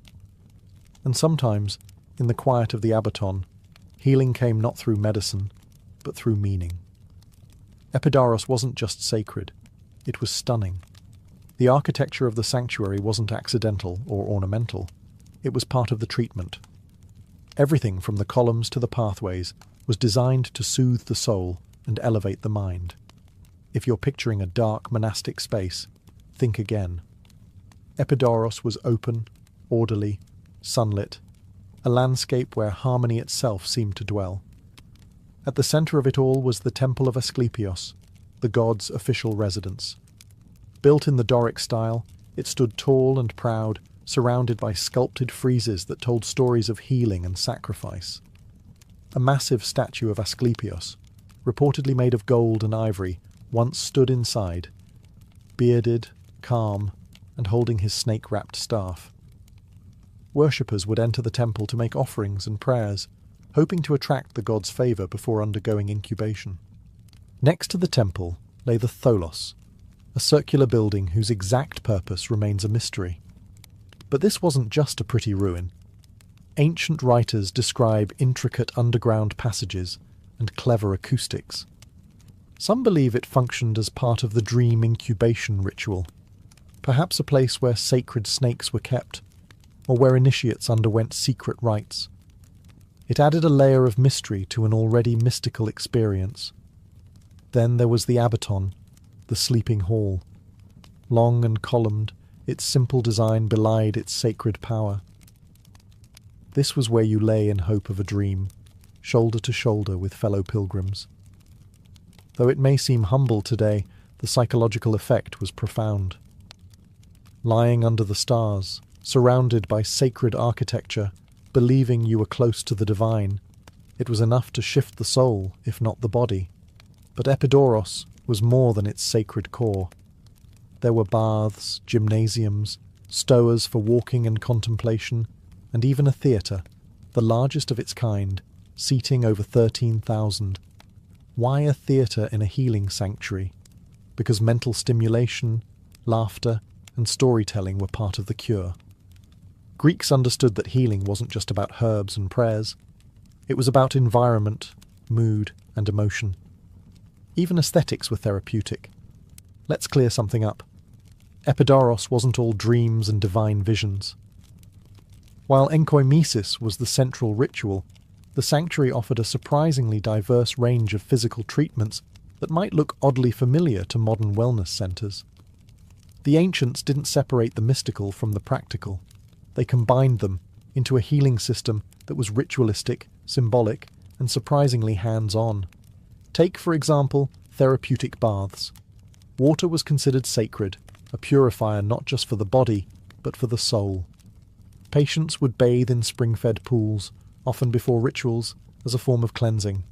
And sometimes, in the quiet of the Abaton, healing came not through medicine, but through meaning. Epidaurus wasn't just sacred, it was stunning. The architecture of the sanctuary wasn't accidental or ornamental, it was part of the treatment. Everything from the columns to the pathways was designed to soothe the soul and elevate the mind. If you're picturing a dark monastic space, think again. Epidaurus was open, orderly, sunlit, a landscape where harmony itself seemed to dwell. At the centre of it all was the temple of Asklepios, the god's official residence. Built in the Doric style, it stood tall and proud, surrounded by sculpted friezes that told stories of healing and sacrifice. A massive statue of Asklepios, reportedly made of gold and ivory, once stood inside, bearded, calm, and holding his snake-wrapped staff. Worshippers would enter the temple to make offerings and prayers, hoping to attract the god's favour before undergoing incubation. Next to the temple lay the tholos, a circular building whose exact purpose remains a mystery. But this wasn't just a pretty ruin. Ancient writers describe intricate underground passages and clever acoustics. Some believe it functioned as part of the dream incubation ritual, perhaps a place where sacred snakes were kept, or where initiates underwent secret rites. It added a layer of mystery to an already mystical experience. Then there was the Abaton, the sleeping hall. Long and columned, its simple design belied its sacred power. This was where you lay in hope of a dream, shoulder to shoulder with fellow pilgrims. Though it may seem humble today, the psychological effect was profound. Lying under the stars, surrounded by sacred architecture, believing you were close to the divine, it was enough to shift the soul, if not the body. But Epidaurus was more than its sacred core. There were baths, gymnasiums, stowers for walking and contemplation, and even a theatre, the largest of its kind, seating over 13,000. Why a theatre in a healing sanctuary? Because mental stimulation, laughter, and storytelling were part of the cure. Greeks understood that healing wasn't just about herbs and prayers. It was about environment, mood, and emotion. Even aesthetics were therapeutic. Let's clear something up. Epidaurus wasn't all dreams and divine visions. While enkoimesis was the central ritual, the sanctuary offered a surprisingly diverse range of physical treatments that might look oddly familiar to modern wellness centres. The ancients didn't separate the mystical from the practical. They combined them into a healing system that was ritualistic, symbolic, and surprisingly hands-on. Take, for example, therapeutic baths. Water was considered sacred, a purifier not just for the body, but for the soul. Patients would bathe in spring-fed pools, often before rituals, as a form of cleansing.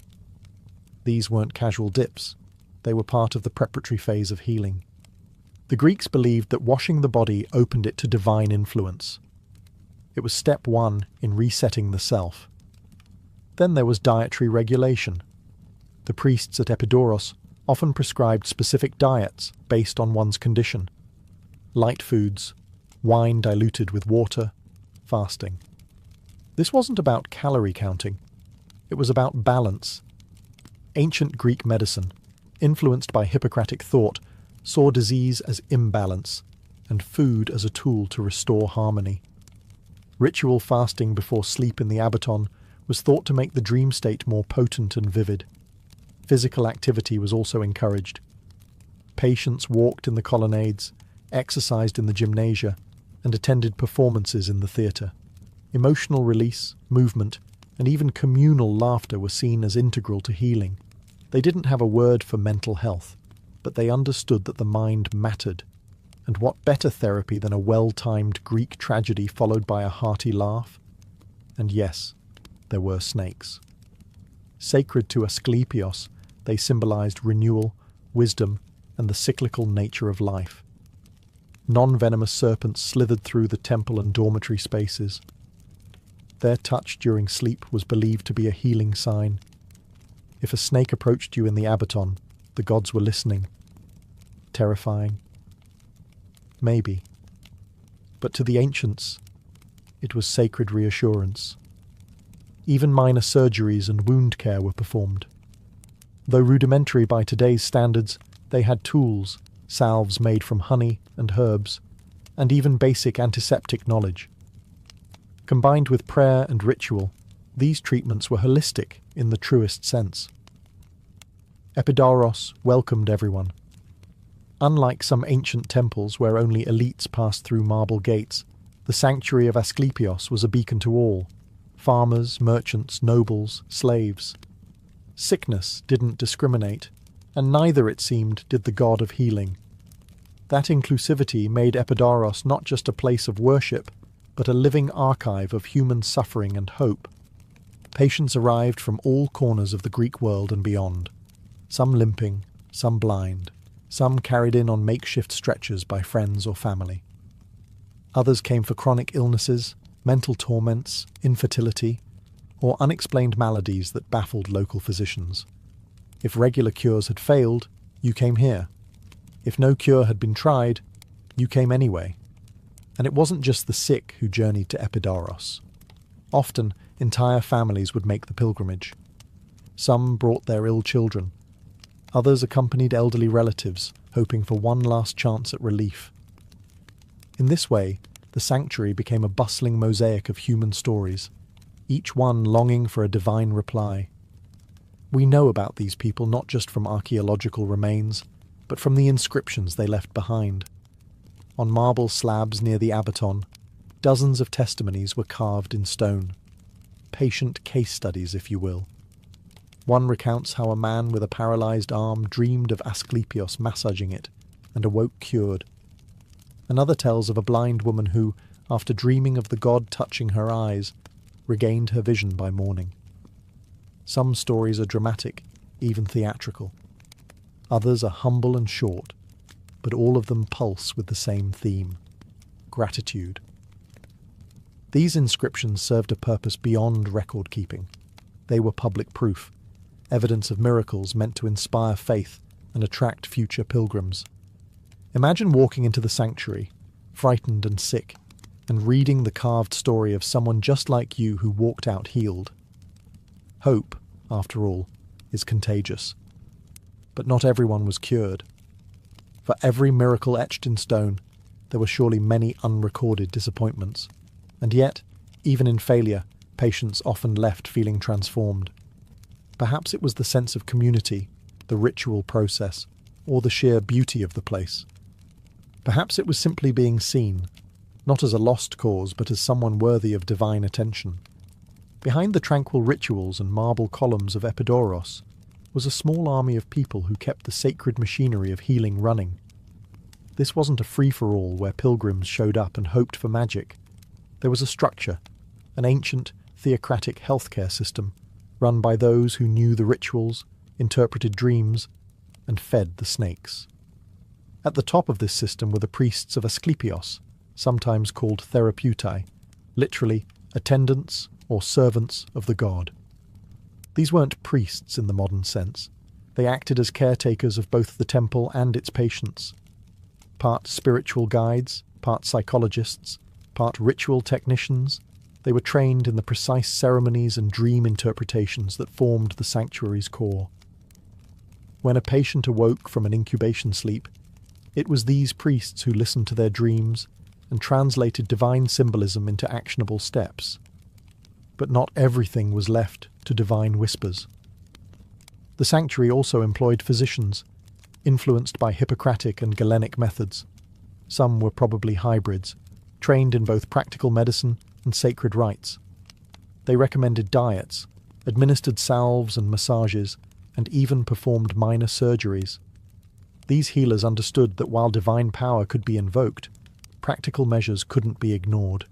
These weren't casual dips. They were part of the preparatory phase of healing. The Greeks believed that washing the body opened it to divine influence. It was step one in resetting the self. Then there was dietary regulation. The priests at Epidaurus often prescribed specific diets based on one's condition. Light foods, wine diluted with water, fasting. This wasn't about calorie counting. It was about balance. Ancient Greek medicine, influenced by Hippocratic thought, saw disease as imbalance and food as a tool to restore harmony. Ritual fasting before sleep in the Abaton was thought to make the dream state more potent and vivid. Physical activity was also encouraged. Patients walked in the colonnades, exercised in the gymnasia, and attended performances in the theatre. Emotional release, movement, and even communal laughter were seen as integral to healing. They didn't have a word for mental health, but they understood that the mind mattered. And what better therapy than a well-timed Greek tragedy followed by a hearty laugh? And yes, there were snakes. Sacred to Asklepios, they symbolized renewal, wisdom, and the cyclical nature of life. Non-venomous serpents slithered through the temple and dormitory spaces. Their touch during sleep was believed to be a healing sign. If a snake approached you in the abaton, the gods were listening. Terrifying? Maybe. But to the ancients, it was sacred reassurance. Even minor surgeries and wound care were performed. Though rudimentary by today's standards, they had tools, salves made from honey and herbs, and even basic antiseptic knowledge. Combined with prayer and ritual, these treatments were holistic in the truest sense. Epidaurus welcomed everyone. Unlike some ancient temples where only elites passed through marble gates, the sanctuary of Asklepios was a beacon to all: farmers, merchants, nobles, slaves. Sickness didn't discriminate, and neither, it seemed, did the god of healing. That inclusivity made Epidaurus not just a place of worship, but a living archive of human suffering and hope. Patients arrived from all corners of the Greek world and beyond, some limping, some blind, some carried in on makeshift stretchers by friends or family. Others came for chronic illnesses, mental torments, infertility, or unexplained maladies that baffled local physicians. If regular cures had failed, you came here. If no cure had been tried, you came anyway. And it wasn't just the sick who journeyed to Epidaurus. Often, entire families would make the pilgrimage. Some brought their ill children. Others accompanied elderly relatives, hoping for one last chance at relief. In this way, the sanctuary became a bustling mosaic of human stories, each one longing for a divine reply. We know about these people not just from archaeological remains, but from the inscriptions they left behind. On marble slabs near the abaton, dozens of testimonies were carved in stone. Patient case studies, if you will. One recounts how a man with a paralyzed arm dreamed of Asklepios massaging it and awoke cured. Another tells of a blind woman who, after dreaming of the god touching her eyes, regained her vision by morning. Some stories are dramatic, even theatrical. Others are humble and short, but all of them pulse with the same theme: gratitude. These inscriptions served a purpose beyond record-keeping. They were public proof, evidence of miracles meant to inspire faith and attract future pilgrims. Imagine walking into the sanctuary, frightened and sick, and reading the carved story of someone just like you who walked out healed. Hope, after all, is contagious. But not everyone was cured. For every miracle etched in stone, there were surely many unrecorded disappointments. And yet, even in failure, patients often left feeling transformed. Perhaps it was the sense of community, the ritual process, or the sheer beauty of the place. Perhaps it was simply being seen, not as a lost cause, but as someone worthy of divine attention. Behind the tranquil rituals and marble columns of Epidaurus was a small army of people who kept the sacred machinery of healing running. This wasn't a free-for-all where pilgrims showed up and hoped for magic. There was a structure, an ancient, theocratic healthcare system, run by those who knew the rituals, interpreted dreams, and fed the snakes. At the top of this system were the priests of Asklepios, sometimes called therapeutai, literally attendants or servants of the god. These weren't priests in the modern sense. They acted as caretakers of both the temple and its patients. Part spiritual guides, part psychologists, part ritual technicians, they were trained in the precise ceremonies and dream interpretations that formed the sanctuary's core. When a patient awoke from an incubation sleep, it was these priests who listened to their dreams and translated divine symbolism into actionable steps. But not everything was left to divine whispers. The sanctuary also employed physicians, influenced by Hippocratic and Galenic methods. Some were probably hybrids, trained in both practical medicine and sacred rites. They recommended diets, administered salves and massages, and even performed minor surgeries. These healers understood that while divine power could be invoked, practical measures couldn't be ignored.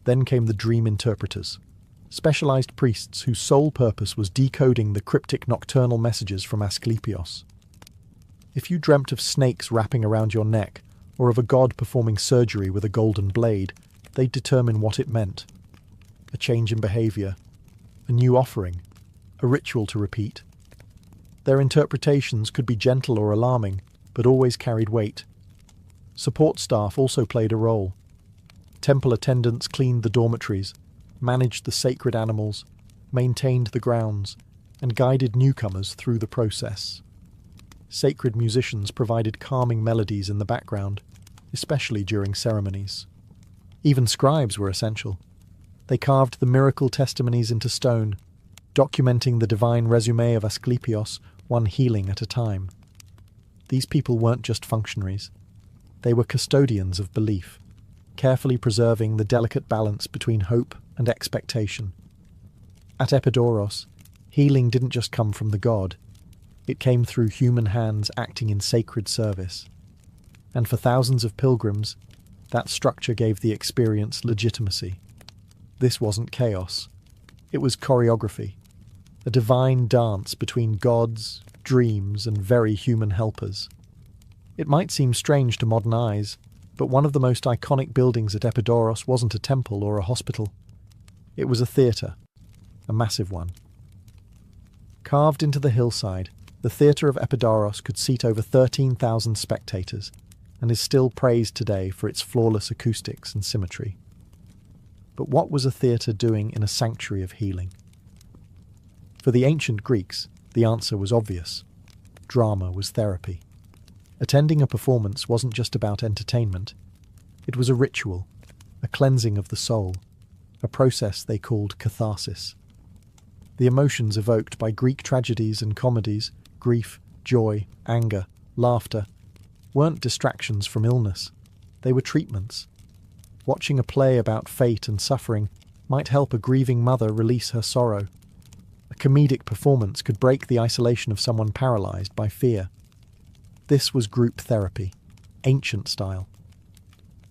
Then came the dream interpreters, specialized priests whose sole purpose was decoding the cryptic nocturnal messages from Asklepios. If you dreamt of snakes wrapping around your neck, or of a god performing surgery with a golden blade, they'd determine what it meant. A change in behavior, a new offering, a ritual to repeat. Their interpretations could be gentle or alarming, but always carried weight. Support staff also played a role. Temple attendants cleaned the dormitories, managed the sacred animals, maintained the grounds, and guided newcomers through the process. Sacred musicians provided calming melodies in the background, especially during ceremonies. Even scribes were essential. They carved the miracle testimonies into stone, documenting the divine resume of Asklepios, one healing at a time. These people weren't just functionaries. They were custodians of belief, carefully preserving the delicate balance between hope and expectation. At Epidaurus, healing didn't just come from the god. It came through human hands acting in sacred service. And for thousands of pilgrims, that structure gave the experience legitimacy. This wasn't chaos. It was choreography, a divine dance between gods, dreams, and very human helpers. It might seem strange to modern eyes, but one of the most iconic buildings at Epidaurus wasn't a temple or a hospital. It was a theatre, a massive one. Carved into the hillside, the theatre of Epidaurus could seat over 13,000 spectators, and is still praised today for its flawless acoustics and symmetry. But what was a theatre doing in a sanctuary of healing? For the ancient Greeks, the answer was obvious. Drama was therapy. Attending a performance wasn't just about entertainment. It was a ritual, a cleansing of the soul, a process they called catharsis. The emotions evoked by Greek tragedies and comedies, grief, joy, anger, laughter, weren't distractions from illness. They were treatments. Watching a play about fate and suffering might help a grieving mother release her sorrow. A comedic performance could break the isolation of someone paralyzed by fear. This was group therapy, ancient style.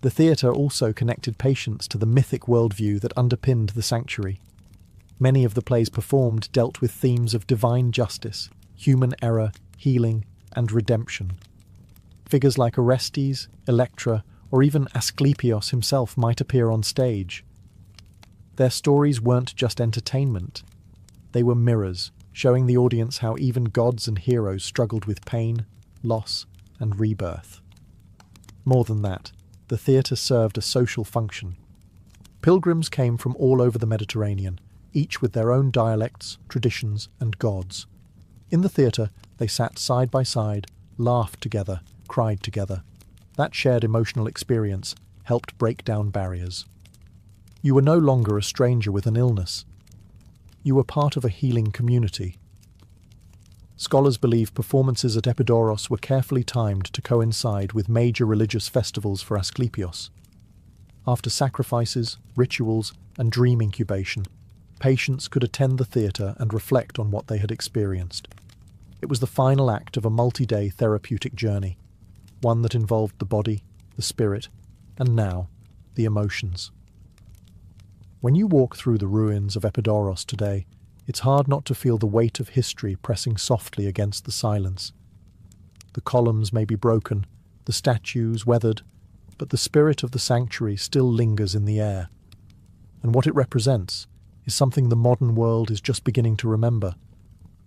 The theatre also connected patients to the mythic worldview that underpinned the sanctuary. Many of the plays performed dealt with themes of divine justice, human error, healing, and redemption. Figures like Orestes, Electra, or even Asklepios himself might appear on stage. Their stories weren't just entertainment. They were mirrors, showing the audience how even gods and heroes struggled with pain, loss, and rebirth. More than that, the theatre served a social function. Pilgrims came from all over the Mediterranean, each with their own dialects, traditions, and gods. In the theatre, they sat side by side, laughed together, cried together. That shared emotional experience helped break down barriers. You were no longer a stranger with an illness. You were part of a healing community. Scholars believe performances at Epidaurus were carefully timed to coincide with major religious festivals for Asklepios. After sacrifices, rituals, and dream incubation, patients could attend the theatre and reflect on what they had experienced. It was the final act of a multi-day therapeutic journey, one that involved the body, the spirit, and now, the emotions. When you walk through the ruins of Epidaurus today, it's hard not to feel the weight of history pressing softly against the silence. The columns may be broken, the statues weathered, but the spirit of the sanctuary still lingers in the air. And what it represents is something the modern world is just beginning to remember,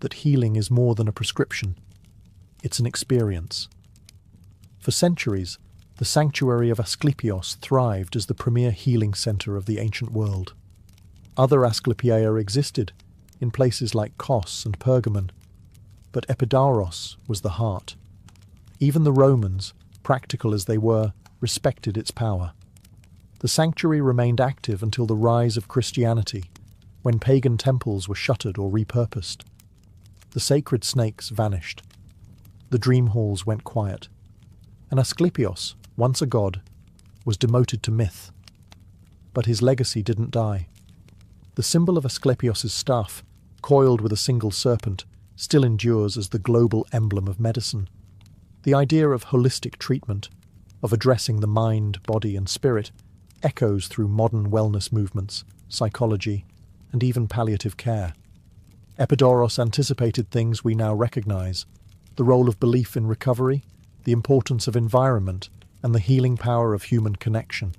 that healing is more than a prescription. It's an experience. For centuries, the sanctuary of Asklepios thrived as the premier healing centre of the ancient world. Other Asklepioea existed, in places like Kos and Pergamon, but Epidaurus was the heart. Even the Romans, practical as they were, respected its power. The sanctuary remained active until the rise of Christianity, when pagan temples were shuttered or repurposed. The sacred snakes vanished. The dream halls went quiet. And Asklepios, once a god, was demoted to myth. But his legacy didn't die. The symbol of Asklepios' staff, coiled with a single serpent, still endures as the global emblem of medicine. The idea of holistic treatment, of addressing the mind, body, and spirit, echoes through modern wellness movements, psychology, and even palliative care. Epidaurus anticipated things we now recognize: the role of belief in recovery, the importance of environment, and the healing power of human connection.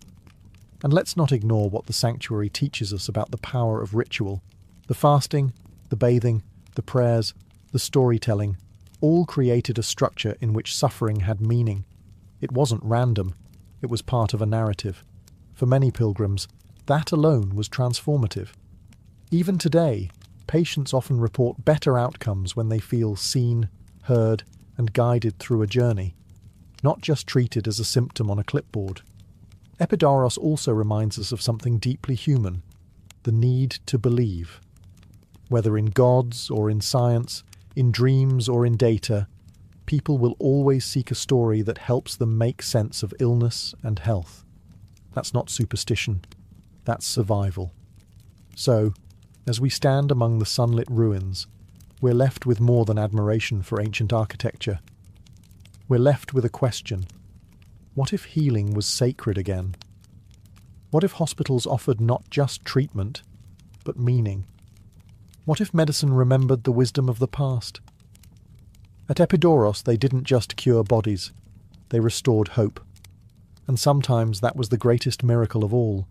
And let's not ignore what the sanctuary teaches us about the power of ritual. The fasting, the bathing, the prayers, the storytelling, all created a structure in which suffering had meaning. It wasn't random, it was part of a narrative. For many pilgrims, that alone was transformative. Even today, patients often report better outcomes when they feel seen, heard, and guided through a journey, not just treated as a symptom on a clipboard. Epidaurus also reminds us of something deeply human: the need to believe. Whether in gods or in science, in dreams or in data, people will always seek a story that helps them make sense of illness and health. That's not superstition, that's survival. So, as we stand among the sunlit ruins, we're left with more than admiration for ancient architecture. We're left with a question: what if healing was sacred again? What if hospitals offered not just treatment, but meaning? What if medicine remembered the wisdom of the past? At Epidaurus, they didn't just cure bodies, they restored hope. And sometimes that was the greatest miracle of all: